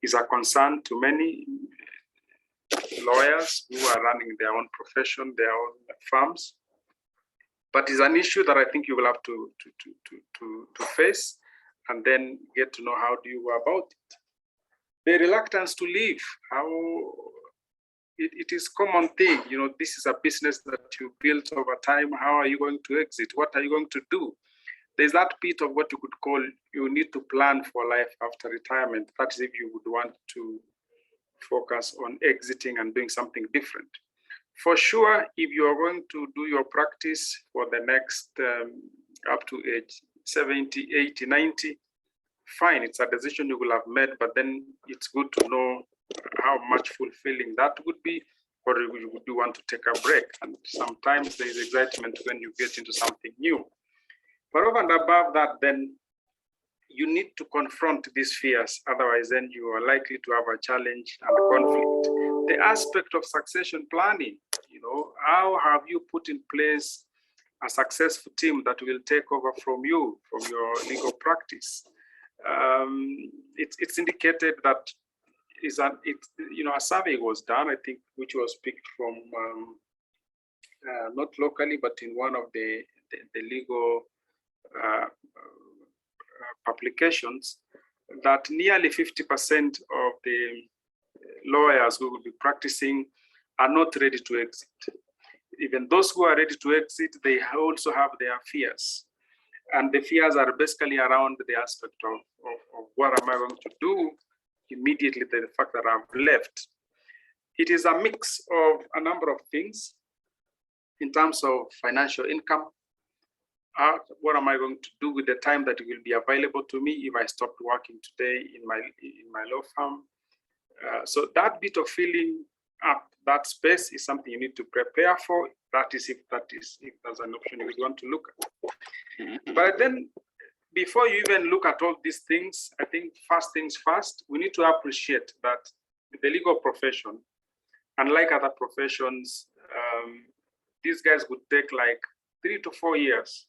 is a concern to many lawyers who are running their own profession, their own firms. But it's an issue that I think you will have to face and then get to know how do you go about it. The reluctance to leave, how it is common thing, this is a business that you built over time. How are you going to exit? What are you going to do? There's that bit of what you could call, you need to plan for life after retirement. That's if you would want to focus on exiting and doing something different. For sure, if you are going to do your practice for the next up to age 70, 80, 90, fine, it's a decision you will have made, but then it's good to know how much fulfilling that would be, or would you want to take a break? And sometimes there is excitement when you get into something new. But over and above that, then you need to confront these fears. Otherwise, then you are likely to have a challenge and a conflict. The aspect of succession planning, how have you put in place a successful team that will take over from you, from your legal practice? It's indicated that a survey was done, I think, which was picked from not locally, but in one of the legal publications, that nearly 50% of the lawyers who will be practicing are not ready to exit. Even those who are ready to exit, they also have their fears. And the fears are basically around the aspect of what am I going to do immediately, the fact that I've left. It is a mix of a number of things in terms of financial income. What am I going to do with the time that will be available to me if I stopped working today in my law firm? So that bit of filling up that space is something you need to prepare for. That is if there's an option you want to look at. But then, before you even look at all these things, I think first things first, we need to appreciate that the legal profession, unlike other professions, these guys would take like 3 to 4 years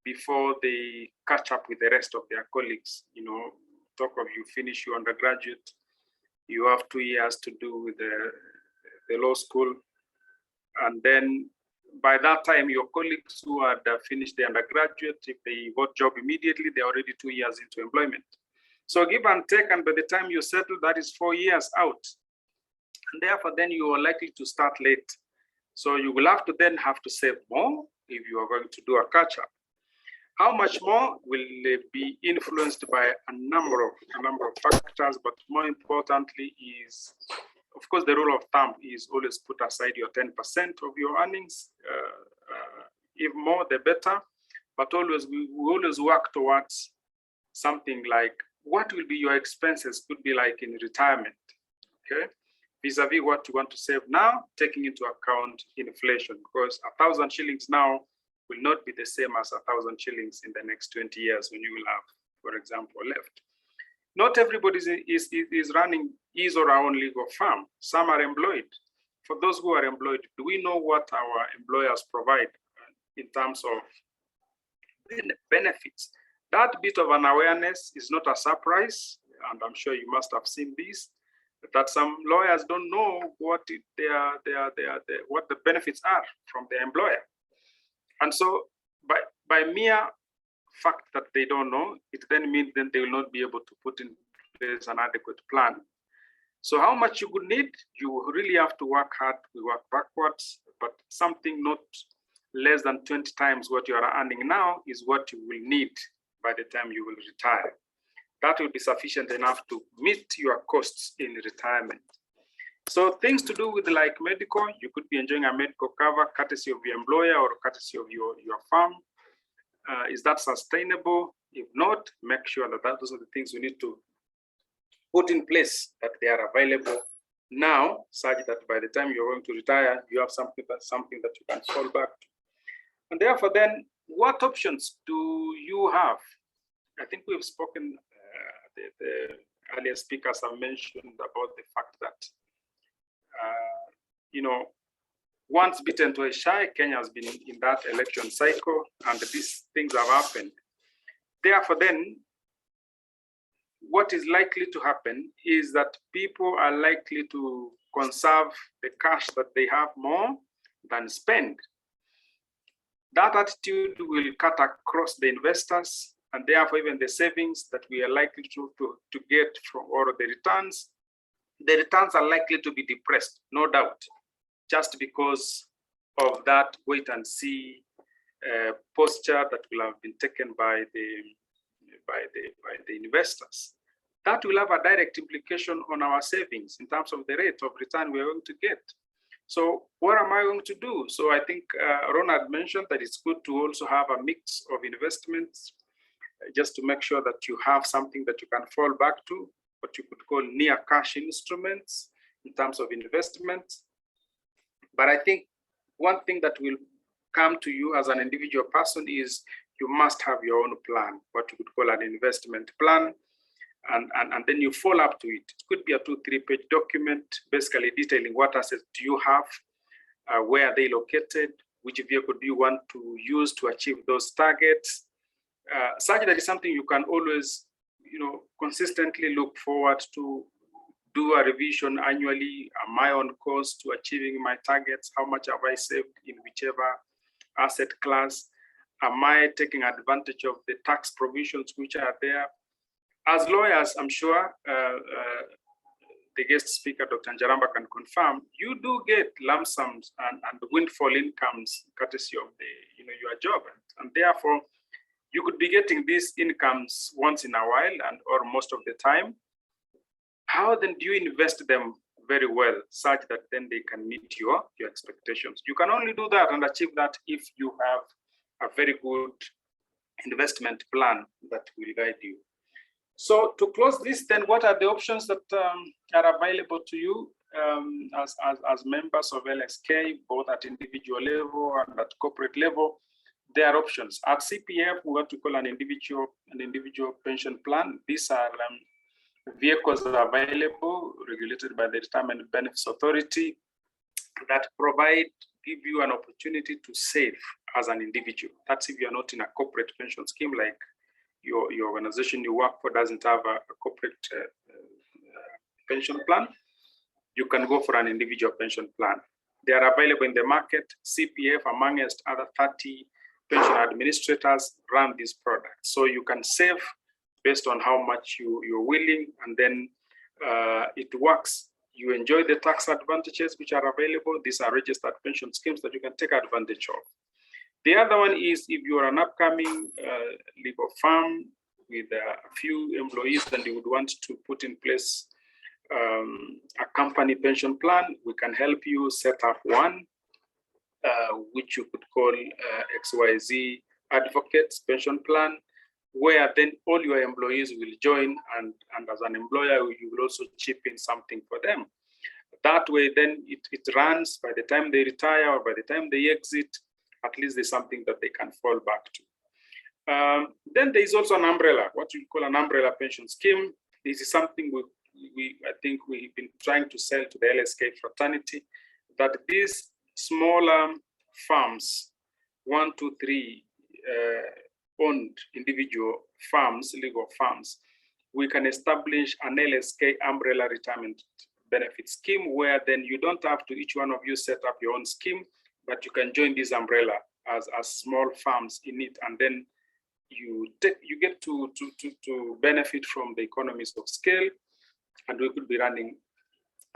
before they catch up with the rest of their colleagues. You know, talk of you finish your undergraduate, you have 2 years to do with the law school. And then by that time, your colleagues who had finished the undergraduate, if they got job immediately, they're already 2 years into employment. So give and take, and by the time you settle, that is 4 years out. And therefore, then you are likely to start late. So you will have to save more if you are going to do a catch-up. How much more will be influenced by a number of factors, but more importantly is, of course, the rule of thumb is always put aside your 10% of your earnings. If more, the better. But always we always work towards something like what will be your expenses could be like in retirement. Okay, vis-a-vis what you want to save now, taking into account inflation, because 1,000 shillings now will not be the same as 1,000 shillings in the next 20 years when you will have, for example, left. Not everybody is running his or her own legal firm. Some are employed. For those who are employed, do we know what our employers provide in terms of benefits? That bit of an awareness is not a surprise, and I'm sure you must have seen this, that some lawyers don't know what what the benefits are from their employer. And so by mere fact that they don't know, it then means that they will not be able to put in place an adequate plan. So how much you would need, you really have to work hard. We work backwards, but something not less than 20 times what you are earning now is what you will need by the time you will retire. That will be sufficient enough to meet your costs in retirement. So things to do with like medical, you could be enjoying a medical cover courtesy of your employer or courtesy of your firm. Is that sustainable? If not, make sure that those are the things we need to put in place, that they are available now, such that by the time you're going to retire, you have something that you can fall back to. And therefore, then, what options do you have? I think we've spoken, the earlier speakers have mentioned about the fact that, once bitten twice shy, Kenya has been in that election cycle, and these things have happened. Therefore, then, what is likely to happen is that people are likely to conserve the cash that they have more than spend. That attitude will cut across the investors, and therefore even the savings that we are likely to get from, or the returns are likely to be depressed, no doubt, just because of that wait and see posture that will have been taken by the investors. That will have a direct implication on our savings in terms of the rate of return we are going to get. So what am I going to do? So I think Ronald mentioned that it's good to also have a mix of investments, just to make sure that you have something that you can fall back to, what you could call near cash instruments in terms of investments. But I think one thing that will come to you as an individual person is you must have your own plan, what you could call an investment plan. And then you follow up to it. It could be a 2-3 page document, basically detailing what assets do you have, where are they located, which vehicle do you want to use to achieve those targets, such that is something you can always, consistently look forward to do a revision annually. Am I on course to achieving my targets? How much have I saved in whichever asset class? Am I taking advantage of the tax provisions which are there? As lawyers, I'm sure the guest speaker, Dr. Njaramba, can confirm, you do get lump sums and windfall incomes courtesy of your job. And therefore, you could be getting these incomes once in a while or most of the time. How then do you invest them very well such that then they can meet your expectations? You can only do that and achieve that if you have a very good investment plan that will guide you. So to close this, then what are the options that are available to you as members of LSK, both at individual level and at corporate level? There are options. At CPF, we want to call an individual pension plan. These are vehicles that are available, regulated by the Retirement Benefits Authority, that give you an opportunity to save as an individual. That's if you're not in a corporate pension scheme, like your organization you work for doesn't have a corporate pension plan, you can go for an individual pension plan. They are available in the market. CPF, amongst other 30 pension administrators, run these products. So you can save based on how much you're willing, and then it works. You enjoy the tax advantages which are available. These are registered pension schemes that you can take advantage of. The other one is if you are an upcoming legal firm with a few employees and you would want to put in place a company pension plan, we can help you set up one, which you could call XYZ Advocates Pension Plan, where then all your employees will join, and as an employer, you will also chip in something for them. That way, then it runs by the time they retire or by the time they exit, at least there's something that they can fall back to. Then there is also an umbrella, what we call an umbrella pension scheme. This is something I think we've been trying to sell to the LSK fraternity, that these smaller firms, 1, 2, 3 owned individual firms, legal firms, we can establish an LSK umbrella retirement benefit scheme, where then you don't have to, each one of you, set up your own scheme, but you can join this umbrella as small firms in it, and then you get to benefit from the economies of scale, and we could be running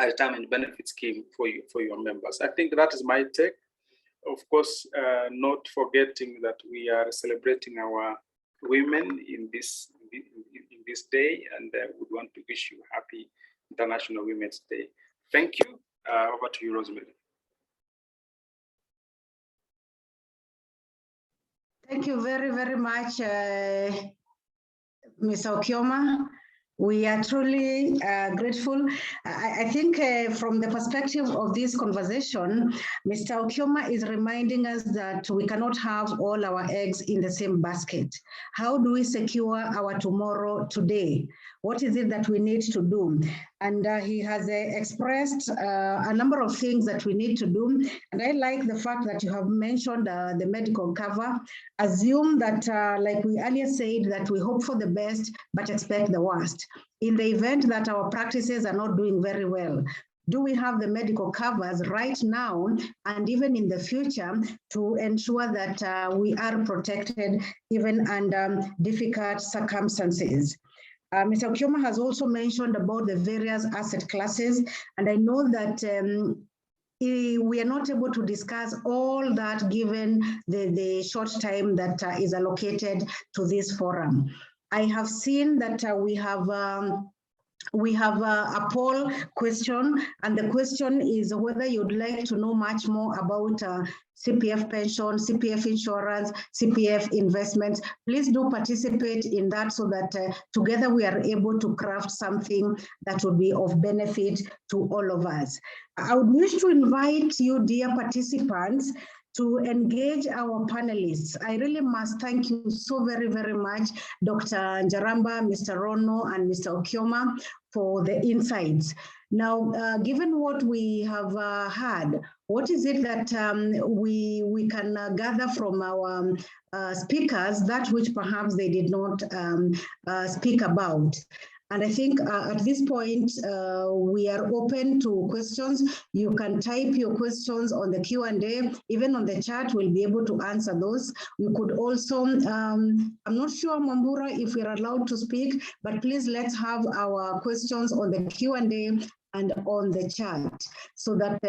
a retirement benefit scheme for your members. I think that is my take. Of course, not forgetting that we are celebrating our women in this day, and we want to wish you happy International Women's Day. Thank you. Over to you, Rosemary. Thank you very, very much, Ms. Okioma. We are truly grateful. I think from the perspective of this conversation, Mr. Okioma is reminding us that we cannot have all our eggs in the same basket. How do we secure our tomorrow today? What is it that we need to do? And he has expressed a number of things that we need to do. And I like the fact that you have mentioned the medical cover. Assume that, like we earlier said, that we hope for the best, but expect the worst. In the event that our practices are not doing very well, do we have the medical covers right now and even in the future to ensure that we are protected even under difficult circumstances? Mr. Okioma has also mentioned about the various asset classes, and I know that we are not able to discuss all that given the short time that is allocated to this forum. I have seen that we have a poll question, and the question is whether you'd like to know much more about CPF pension, CPF insurance, CPF investments. Please do participate in that so that together we are able to craft something that will be of benefit to all of us. I would wish to invite you, dear participants, to engage our panelists. I really must thank you so very, very much, Dr. Njaramba, Mr. Rono, and Mr. Okioma, for the insights. Now, given what we have had, what is it that we can gather from our speakers, that which perhaps they did not speak about? And I think at this point, we are open to questions. You can type your questions on the Q&A, even on the chat, we'll be able to answer those. We could also, I'm not sure, Mwambura, if we're allowed to speak, but please let's have our questions on the Q&A and on the chat so that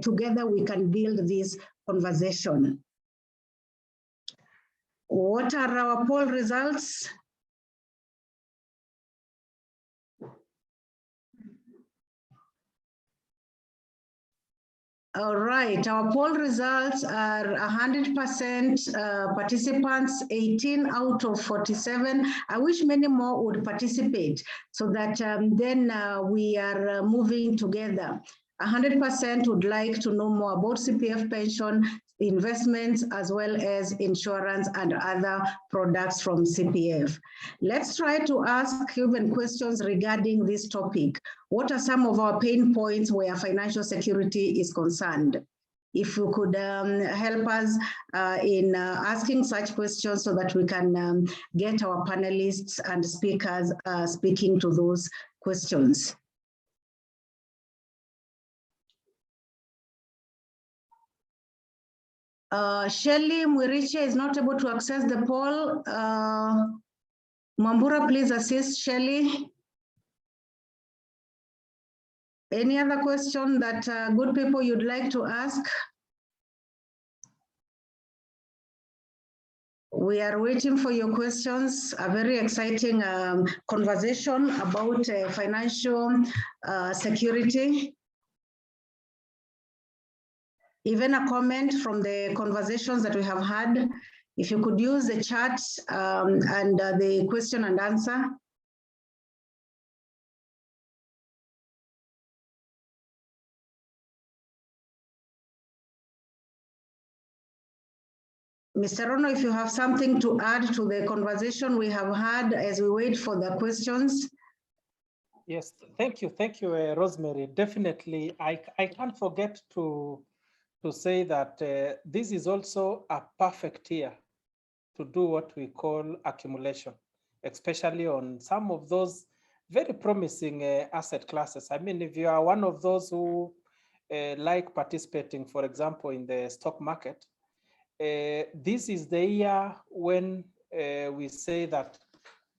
together we can build this conversation. What are our poll results? All right, our poll results are 100% participants, 18 out of 47. I wish many more would participate so that then we are moving together. 100% would like to know more about CPF pension, investments, as well as insurance and other products from CPF. Let's try to ask even questions regarding this topic. What are some of our pain points where financial security is concerned? If you could help us in asking such questions so that we can get our panelists and speakers speaking to those questions. Shelley Mwiriche is not able to access the poll. Mwambura, please assist Shelley. Any other question that good people you'd like to ask? We are waiting for your questions. A very exciting conversation about financial security. Even a comment from the conversations that we have had. If you could use the chat and the question and answer. Mr. Rono, if you have something to add to the conversation we have had as we wait for the questions. Yes, thank you, Rosemary. Definitely, I can't forget to say that this is also a perfect year to do what we call accumulation, especially on some of those very promising asset classes. I mean, if you are one of those who like participating, for example, in the stock market, this is the year when we say that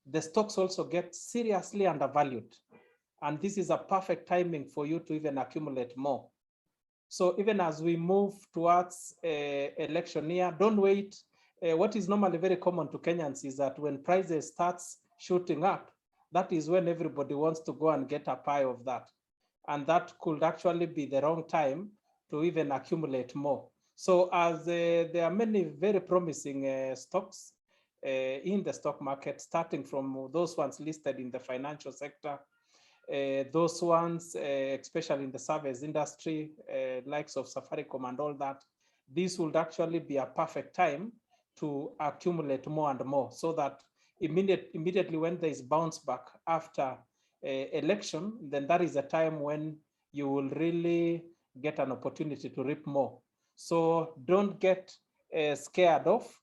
the stocks also get seriously undervalued. And this is a perfect timing for you to even accumulate more. So even as we move towards election year, don't wait. What is normally very common to Kenyans is that when prices starts shooting up, that is when everybody wants to go and get a pie of that. And that could actually be the wrong time to even accumulate more. So as there are many very promising stocks in the stock market, starting from those ones listed in the financial sector, those ones, especially in the service industry, likes of Safaricom and all that, this would actually be a perfect time to accumulate more and more so that immediately when there is bounce back after election, then that is a time when you will really get an opportunity to reap more. So don't get scared off.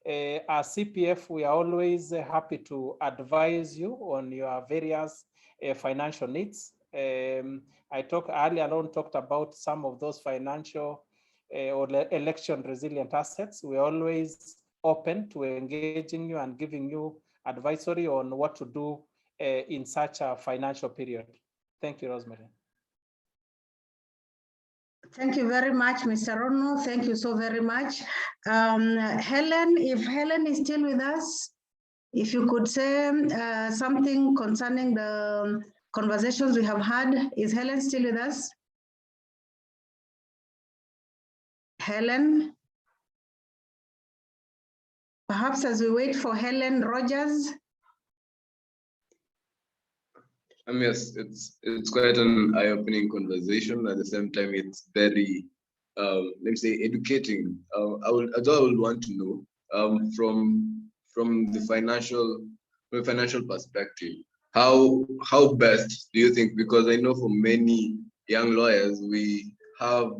As CPF, we are always happy to advise you on your various financial needs. I talked earlier on, talked about some of those financial or election resilient assets. We're always open to engaging you and giving you advisory on what to do in such a financial period. Thank you, Rosemary. Thank you very much, Mr. Rono. Thank you so very much. Helen, if Helen is still with us, if you could say something concerning the conversations we have had. Is Helen still with us? Helen? Perhaps as we wait for Helen Rogers. Yes, it's quite an eye-opening conversation. At the same time, it's very, let me say, educating. I would want to know from the financial perspective, how best do you think? Because I know for many young lawyers, we have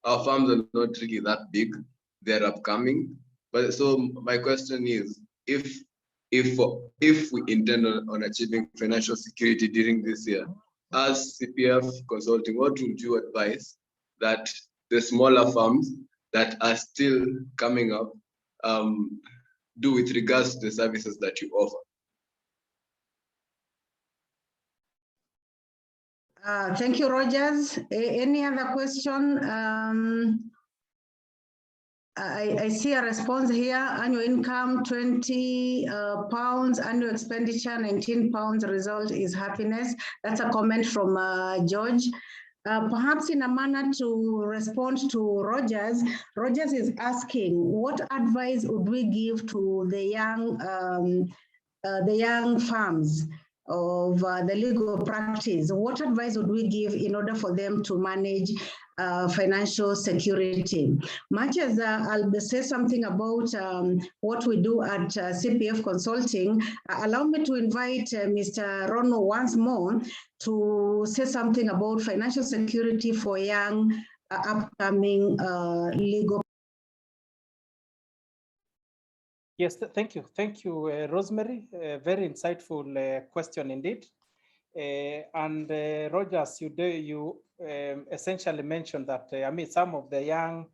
our firms are not really that big; they're upcoming. But so my question is, if if we intend on achieving financial security during this year, as CPF Consulting, what would you advise that the smaller firms that are still coming up do with regards to the services that you offer? Thank you, Rogers. Any other question? I see a response here. Annual income, 20 pounds, annual expenditure, 19 pounds, result is happiness. That's a comment from George. Perhaps in a manner to respond to Rogers, Rogers is asking, what advice would we give to the young farms of the legal practice? What advice would we give in order for them to manage financial security? Much as I'll say something about what we do at CPF Consulting, allow me to invite Mr. Rono once more to say something about financial security for young upcoming legal. Yes, thank you. Thank you, Rosemary. Very insightful question indeed. And Rogers, you essentially mentioned that, I mean, some of the young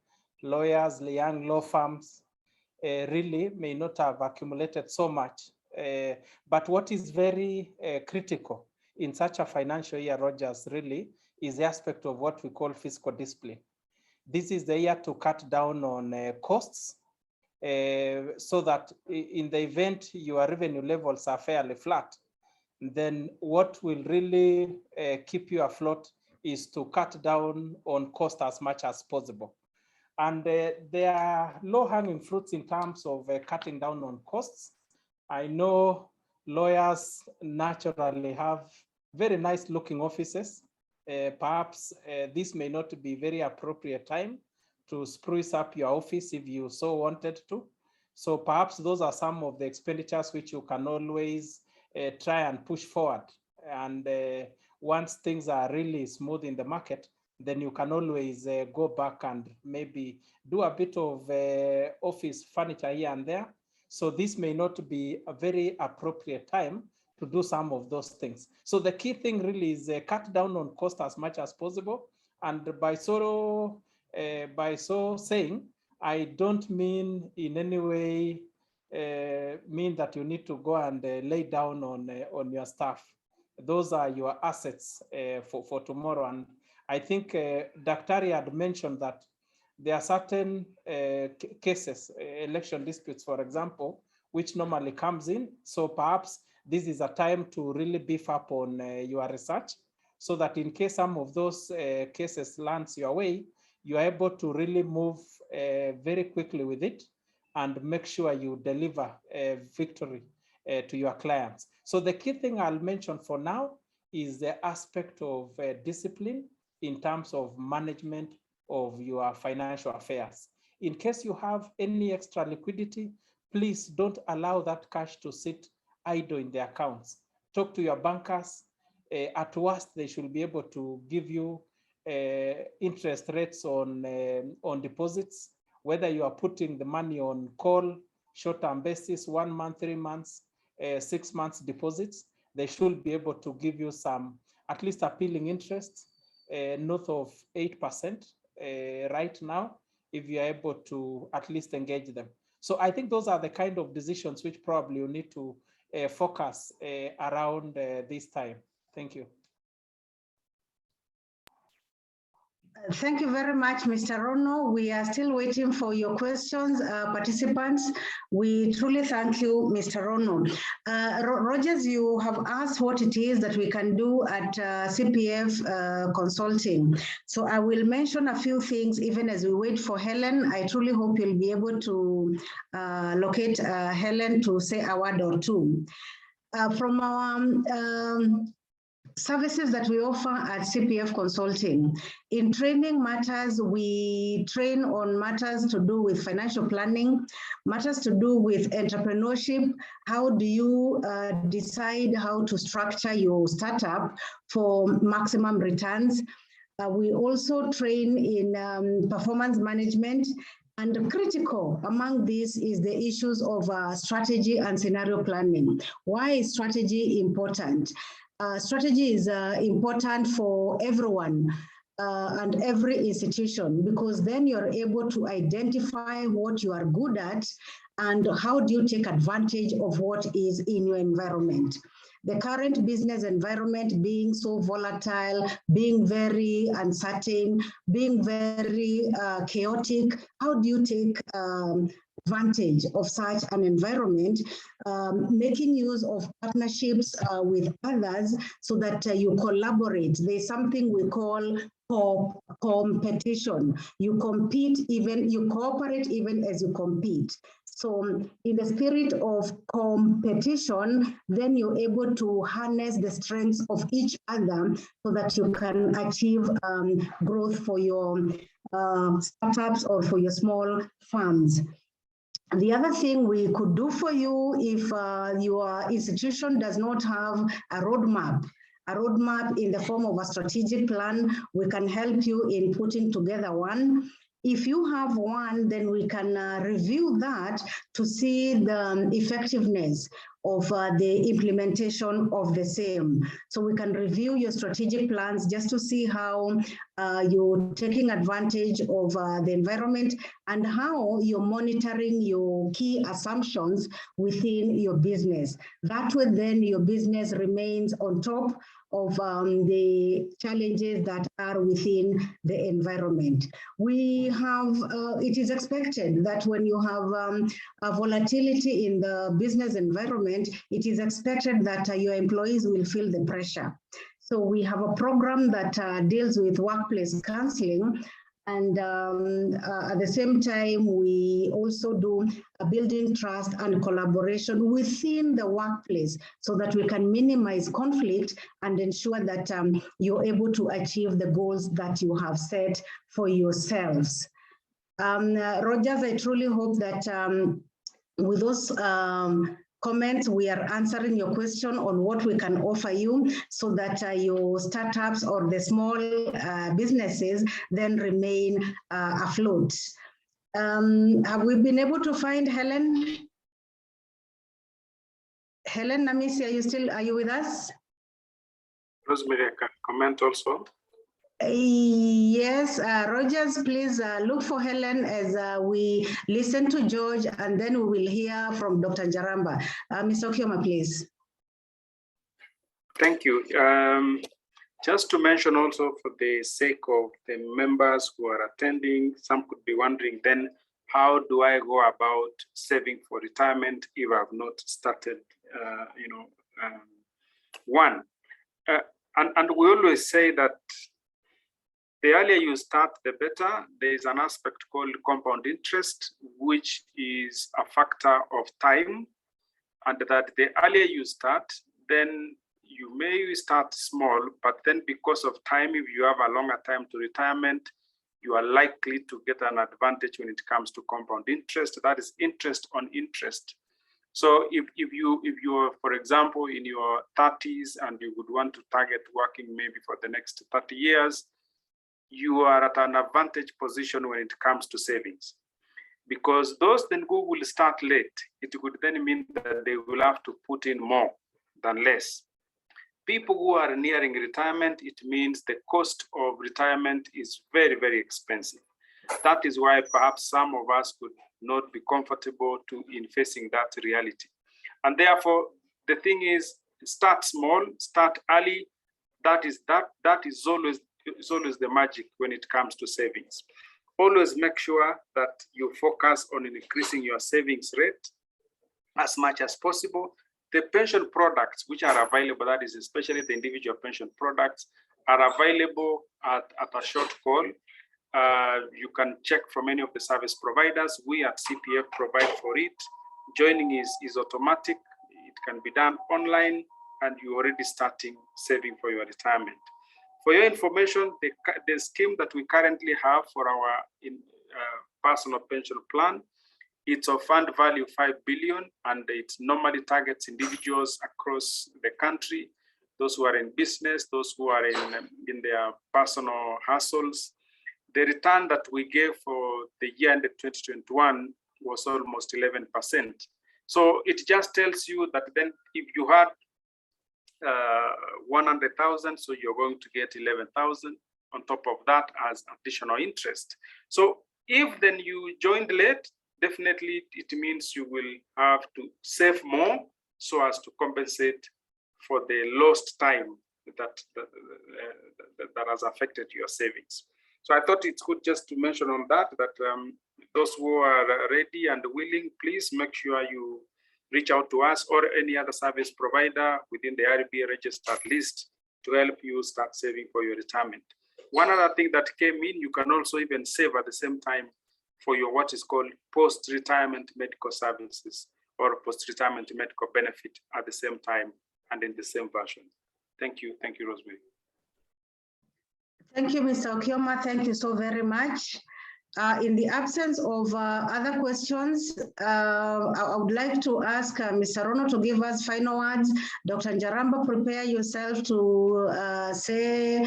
lawyers, the young law firms really may not have accumulated so much. But what is very critical in such a financial year, Rogers, really, is the aspect of what we call fiscal discipline. This is the year to cut down on costs, so that in the event your revenue levels are fairly flat, then what will really keep you afloat is to cut down on cost as much as possible. And there are low-hanging fruits in terms of cutting down on costs. I know lawyers naturally have very nice looking offices. Perhaps this may not be very appropriate time to spruce up your office if you so wanted to. So perhaps those are some of the expenditures which you can always try and push forward. And once things are really smooth in the market, then you can always go back and maybe do a bit of office furniture here and there. So this may not be a very appropriate time to do some of those things. So the key thing really is cut down on cost as much as possible. And by so saying, I don't mean in any way mean that you need to go and lay down on your staff. Those are your assets for tomorrow. And I think Daktari had mentioned that there are certain cases, election disputes, for example, which normally comes in. So perhaps this is a time to really beef up on your research, so that in case some of those cases lands your way, you are able to really move very quickly with it and make sure you deliver a victory to your clients. So the key thing I'll mention for now is the aspect of discipline in terms of management of your financial affairs. In case you have any extra liquidity, please don't allow that cash to sit idle in the accounts. Talk to your bankers. At worst, they should be able to give you interest rates on deposits, whether you are putting the money on call, short-term basis, 1 month, 3 months, 6 months deposits. They should be able to give you some at least appealing interest north of 8% right now, if you're able to at least engage them. So I think those are the kind of decisions which probably you need to focus around this time. Thank you. Thank you very much, Mr. Rono. We are still waiting for your questions, participants. We truly thank you, Mr. Rono. Rogers, you have asked what it is that we can do at CPF Consulting. So I will mention a few things even as we wait for Helen. I truly hope you'll be able to locate Helen to say a word or two. From our services that we offer at CPF Consulting. In training matters, we train on matters to do with financial planning, matters to do with entrepreneurship. How do you decide how to structure your startup for maximum returns? We also train in performance management, And critical among these is the issues of strategy and scenario planning. Why is strategy important? Strategy is important for everyone and every institution, because then you're able to identify what you are good at and how do you take advantage of what is in your environment. The current business environment being so volatile, being very uncertain, being very chaotic, how do you take advantage of such an environment, making use of partnerships with others so that you collaborate. There's something we call competition. You compete even, you cooperate even as you compete. So in the spirit of competition, then you're able to harness the strengths of each other so that you can achieve growth for your startups or for your small farms. The other thing we could do for you, if your institution does not have a roadmap in the form of a strategic plan, we can help you in putting together one. If you have one, then we can review that to see the effectiveness of the implementation of the same. So we can review your strategic plans just to see how you're taking advantage of the environment and how you're monitoring your key assumptions within your business. That way, then your business remains on top of the challenges that are within the environment. We have, it is expected that when you have a volatility in the business environment, it is expected that your employees will feel the pressure. So we have a program that deals with workplace counseling. And at the same time, we also do building trust and collaboration within the workplace so that we can minimize conflict and ensure that you're able to achieve the goals that you have set for yourselves. Rogers, I truly hope that with those comments, we are answering your question on what we can offer you so that your startups or the small businesses then remain afloat. Have we been able to find Helen? Helen Namisi, are you with us? Rosemary, I can comment also. Yes, Rogers, please look for Helen as we listen to George, and then we will hear from Dr. Jaramba. Mr. Okioma, please. Thank you. Just to mention also for the sake of the members who are attending, some could be wondering then, how do I go about saving for retirement if I've not started, one? And we always say that the earlier you start, the better. There is an aspect called compound interest, which is a factor of time. And that the earlier you start, then you may start small, but then because of time, if you have a longer time to retirement, you are likely to get an advantage when it comes to compound interest. That is interest on interest. So if you're, for example, in your 30s and you would want to target working maybe for the next 30 years, you are at an advantage position when it comes to savings. Because those then who will start late, it would then mean that they will have to put in more than less. People who are nearing retirement, it means the cost of retirement is very, very expensive. That is why perhaps some of us could not be comfortable in facing that reality. And therefore, the thing is, start small, start early. That is always the magic when it comes to savings. Always make sure that you focus on increasing your savings rate as much as possible. The pension products which are available, that is especially the individual pension products, are available at a short call. You can check from any of the service providers. We at CPF provide for it. Joining is automatic. It can be done online, and you're already starting saving for your retirement. For your information, the scheme that we currently have for our personal pension plan, it's of fund value 5 billion, and it normally targets individuals across the country, those who are in business, those who are in their personal hustles. the return that we gave for the year ended 2021 was almost 11%. So it just tells you that then if you had 100,000, so you're going to get 11,000 on top of that as additional interest. So if then you joined late, definitely it means you will have to save more so as to compensate for the lost time that has affected your savings. So I thought it's good just to mention on that those who are ready and willing, please make sure you reach out to us or any other service provider within the RBA registered list to help you start saving for your retirement. One other thing that came in, you can also even save at the same time for your what is called post-retirement medical services or post-retirement medical benefit at the same time and in the same version. Thank you. Thank you, Rosemary. Thank you, Mr. Okioma. Thank you so very much. In the absence of other questions, I would like to ask Mr. Rono to give us final words. Dr. Njaramba, prepare yourself to say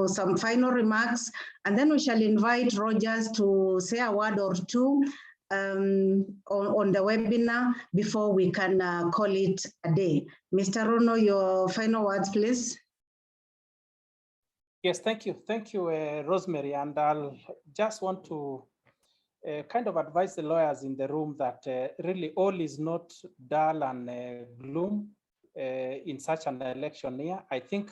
some final remarks, and then we shall invite Rogers to say a word or two on the webinar before we can call it a day. Mr. Rono, your final words, please. Yes, thank you. Thank you, Rosemary. And I'll just want to kind of advise the lawyers in the room that really all is not dull and gloom in such an election year. I think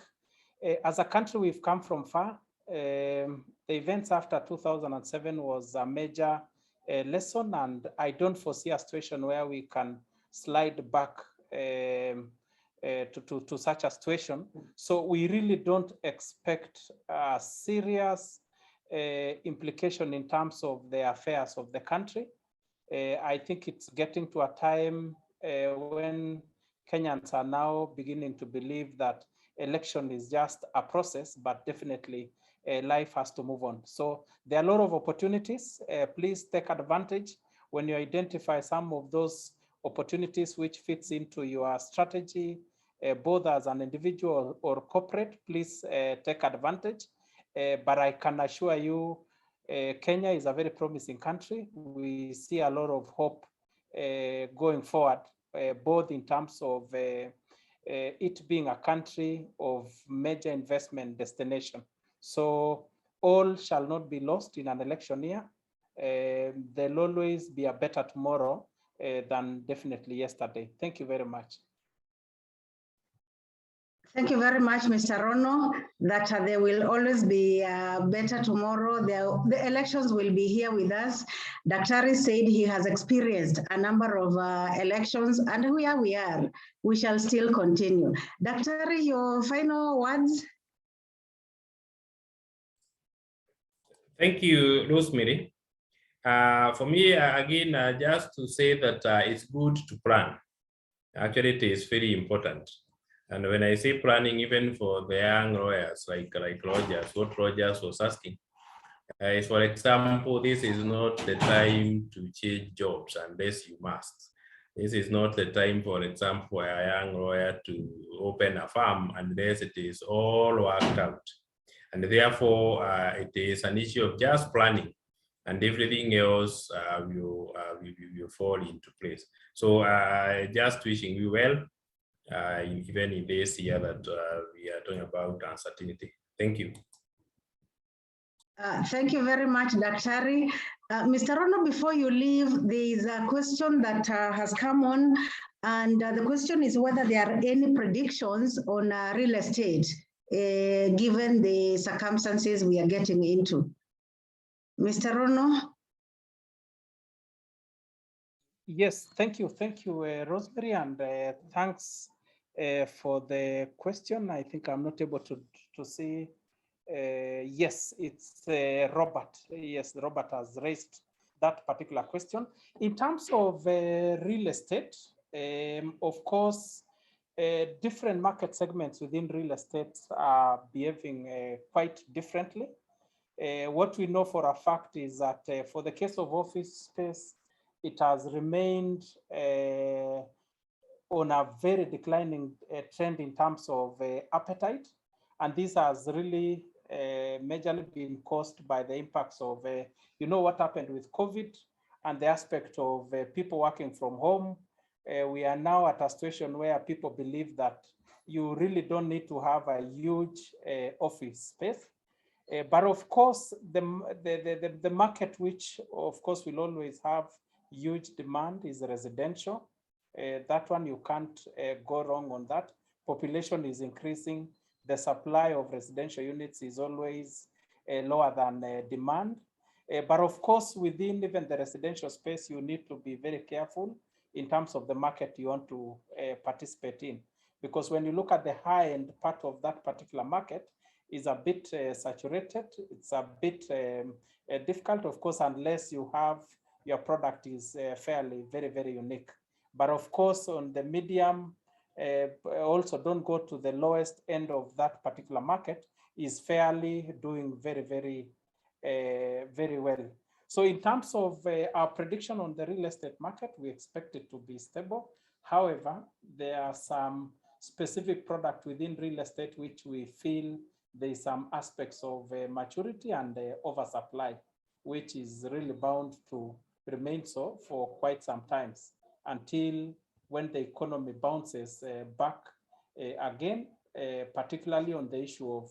as a country, we've come from far. The events after 2007 was a major lesson, and I don't foresee a situation where we can slide back to such a situation. So we really don't expect a serious implication in terms of the affairs of the country. I think it's getting to a time when Kenyans are now beginning to believe that election is just a process, but definitely life has to move on. So there are a lot of opportunities. Please take advantage when you identify some of those opportunities which fits into your strategy, both as an individual or corporate. Please take advantage. But I can assure you, Kenya is a very promising country. We see a lot of hope going forward, both in terms of it being a country of major investment destination. So all shall not be lost in an election year. There'll always be a better tomorrow than definitely yesterday. Thank you very much. Thank you very much, Mr. Rono, that there will always be better tomorrow. The elections will be here with us. Daktari said he has experienced a number of elections, and here we are. We shall still continue. Daktari, your final words? Thank you, Rosemary. For me, again, just to say that it's good to plan. Actually, it is very important. And when I say planning, even for the young lawyers like Rogers, what Rogers was asking, is, for example, this is not the time to change jobs unless you must. This is not the time, for example, for a young lawyer to open a farm unless it is all worked out. And therefore, it is an issue of just planning, and everything else will fall into place. So just wishing you well, even in this year that we are talking about uncertainty. Thank you. Thank you very much, Daktari. Mr. Rono, before you leave, there is a question that has come on, and the question is whether there are any predictions on real estate, given the circumstances we are getting into. Mr. Rono? Yes, thank you, Rosemary, and thanks for the question. I think I'm not able to see. Yes, it's Robert. Yes, Robert has raised that particular question. In terms of real estate, of course, different market segments within real estate are behaving quite differently. What we know for a fact is that for the case of office space, it has remained on a very declining trend in terms of appetite. And this has really majorly been caused by the impacts of, you know, what happened with COVID and the aspect of people working from home. We are now at a situation where people believe that you really don't need to have a huge office space. But of course, the market, which of course will always have huge demand, is residential. That one you can't go wrong on that. Population is increasing. The supply of residential units is always lower than demand. But of course, within even the residential space, you need to be very careful in terms of the market you want to participate in. Because when you look at the high-end part of that particular market, is a bit saturated. It's a bit difficult, of course, unless you have your product is fairly very, very unique. But of course, on the medium, also don't go to the lowest end of that particular market, is fairly doing very, very, very well. So in terms of our prediction on the real estate market, we expect it to be stable. However, there are some specific products within real estate which we feel there's some aspects of maturity and oversupply, which is really bound to remain so for quite some times until when the economy bounces back again, particularly on the issue of,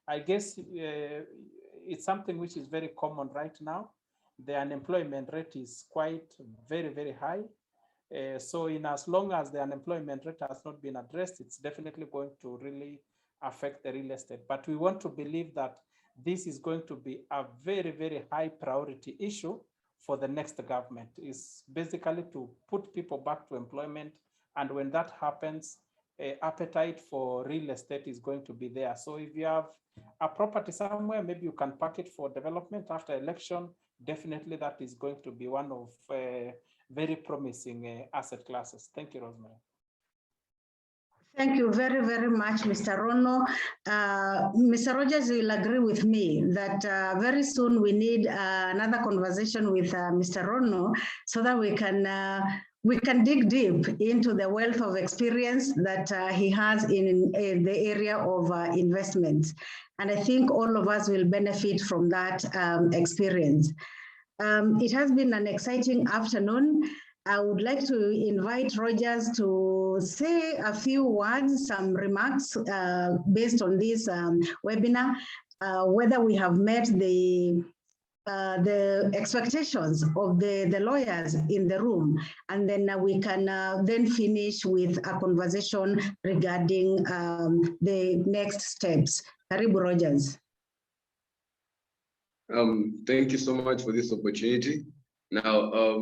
I guess it's something which is very common right now. The unemployment rate is quite very, very high. So in as long as the unemployment rate has not been addressed, it's definitely going to really affect the real estate. But we want to believe that this is going to be a very, very high priority issue for the next government. Is basically to put people back to employment. And when that happens, appetite for real estate is going to be there. So if you have a property somewhere, maybe you can pack it for development after election. Definitely that is going to be one of very promising asset classes. Thank you, Rosemary. Thank you very, very much, Mr. Rono. Mr. Rogers will agree with me that very soon we need another conversation with Mr. Rono so that we can dig deep into the wealth of experience that he has in the area of investments. And I think all of us will benefit from that experience. It has been an exciting afternoon. I would like to invite Rogers to say a few words, some remarks based on this webinar, whether we have met the expectations of the lawyers in the room, and then we can then finish with a conversation regarding the next steps. Karibu, Rogers. Thank you so much for this opportunity. Now,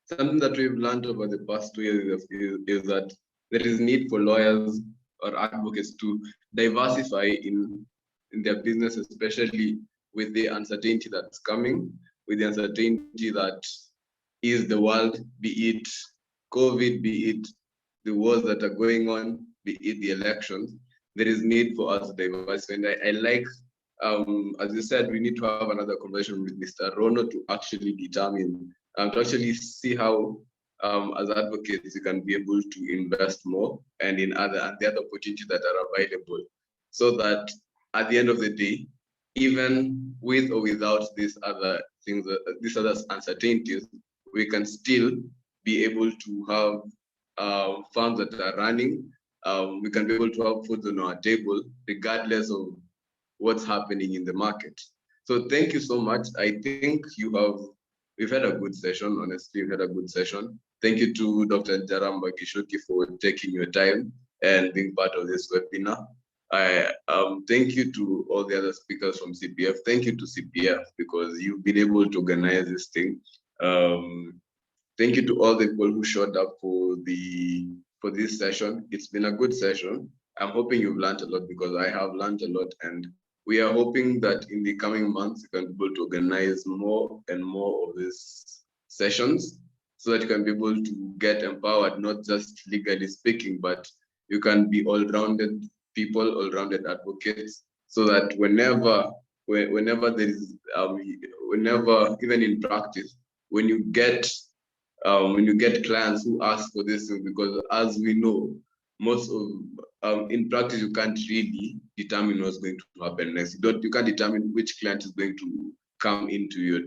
something that we've learned over the past 2 years is that there is need for lawyers or advocates to diversify in their business, especially with the uncertainty that's coming, with the uncertainty that is the world, be it COVID, be it the wars that are going on, be it the elections. There is need for us to diversify. And I like, as you said, we need to have another conversation with Mr. Rono to actually determine, to actually see how, as advocates, you can be able to invest more and in the other opportunities that are available, so that at the end of the day, even with or without these other things, these other uncertainties, we can still be able to have funds that are running. We can be able to have food on our table, regardless of what's happening in the market. So thank you so much. I think we've had a good session. Honestly, we've had a good session. Thank you to Dr. Jaramba Gishoki for taking your time and being part of this webinar. Thank you to all the other speakers from CPF. Thank you to CPF because you've been able to organize this thing. Thank you to all the people who showed up for this session. It's been a good session. I'm hoping you've learned a lot because I have learned a lot, and we are hoping that in the coming months, you can be able to organize more and more of these sessions so that you can be able to get empowered, not just legally speaking, but you can be all-rounded people, all-rounded advocates, so that whenever there is, whenever, even in practice, when you get clients who ask for this thing, because as we know, most of in practice, you can't really determine what's going to happen next. You can't determine which client is going to come into your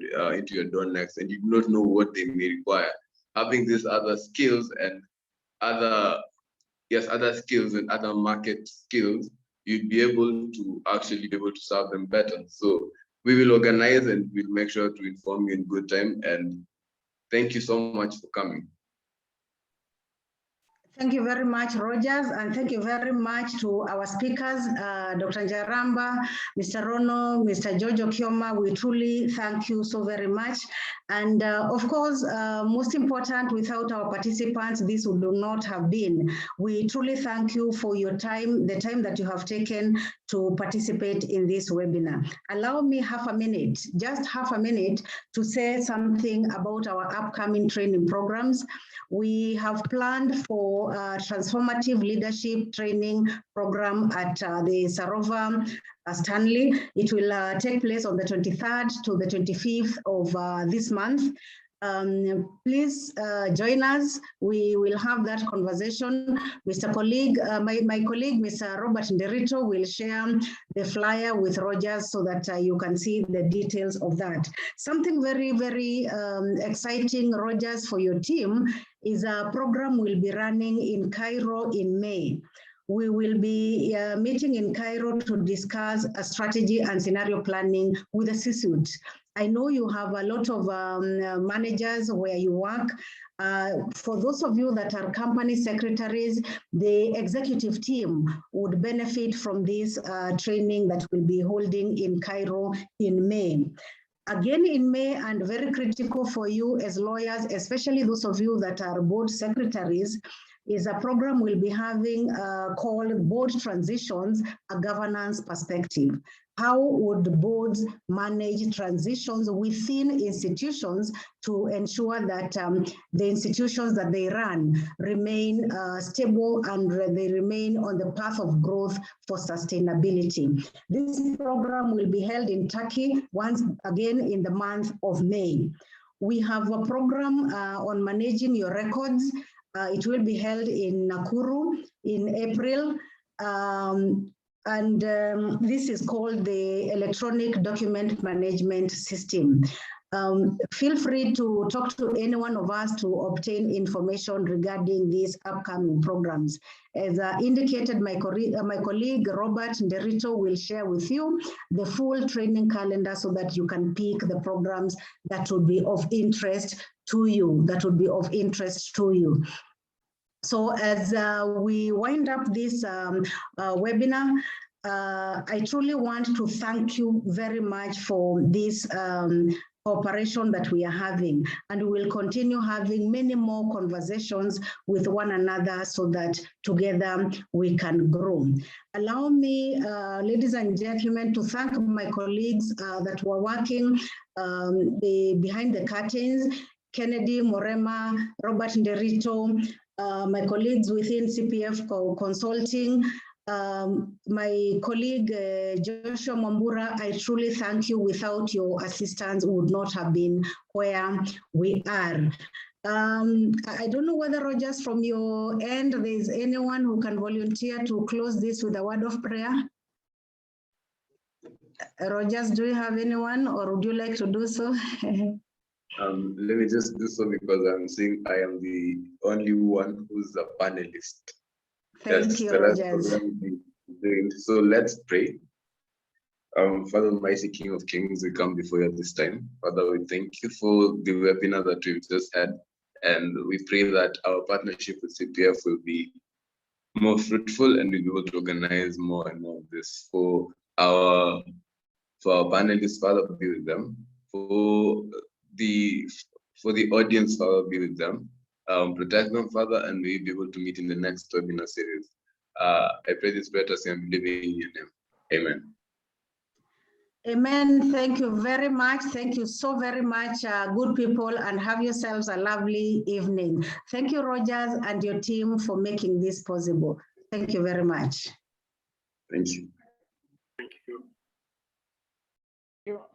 door next, and you do not know what they may require. Having these other skills and other skills and other market skills, you'd be able to actually be able to serve them better. So we will organize and we'll make sure to inform you in good time. And thank you so much for coming. Thank you very much, Rogers, and thank you very much to our speakers, Dr. Njaramba, Mr. Rono, Mr. Jojo Kioma. We truly thank you so very much. And of course, most important, without our participants, this would not have been. We truly thank you for your time, the time that you have taken to participate in this webinar. Allow me half a minute, just half a minute, to say something about our upcoming training programs. We have planned for a transformative leadership training program at the Sarova Stanley. It will take place on the 23rd to the 25th of this month. Please join us. We will have that conversation. Mr. Colleague, my colleague, Mr. Robert Nderito, will share the flyer with Rogers so that you can see the details of that. Something very, very exciting, Rogers, for your team is a program we'll be running in Cairo in May. We will be meeting in Cairo to discuss a strategy and scenario planning with the C-suite. I know you have a lot of managers where you work. For those of you that are company secretaries, the executive team would benefit from this training that we'll be holding in Cairo in May. Again in May, and very critical for you as lawyers, especially those of you that are board secretaries, is a program we'll be having called Board Transitions, a Governance Perspective. How would boards manage transitions within institutions to ensure that the institutions that they run remain stable and they remain on the path of growth for sustainability? This program will be held in Turkey once again in the month of May. We have a program on managing your records. It will be held in Nakuru in April. This is called the Electronic Document Management System. Feel free to talk to any one of us to obtain information regarding these upcoming programs. As indicated, my colleague Robert Nderito will share with you the full training calendar so that you can pick the programs that would be of interest to you, So as we wind up this webinar, I truly want to thank you very much for this cooperation that we are having, and we will continue having many more conversations with one another so that together we can grow. Allow me, ladies and gentlemen, to thank my colleagues that were working behind the curtains: Kennedy Morema, Robert Nderito, my colleagues within CPF Consulting, my colleague Joshua Mambura. I truly thank you. Without your assistance, we would not have been where we are. I don't know whether, Rogers, from your end, there is anyone who can volunteer to close this with a word of prayer? Rogers, do you have anyone, or would you like to do so? Let me just do so because I'm seeing I am the only one who's a panelist. Thank you, Rogers. So let's pray. Father Almighty, King of Kings, we come before you at this time. Father, we thank you for the webinar that we've just had, and we pray that our partnership with CPF will be more fruitful and we'll be able to organize more and more of this for our panelists. Father, be with them. For the audience, Father, be with them. Protect them, Father, and we'll be able to meet in the next webinar series. I pray this prayer and believe in your name. Amen. Amen. Thank you very much. Thank you so very much, good people, and have yourselves a lovely evening. Thank you, Rogers, and your team for making this possible. Thank you very much. Thank you. Thank you. Thank you.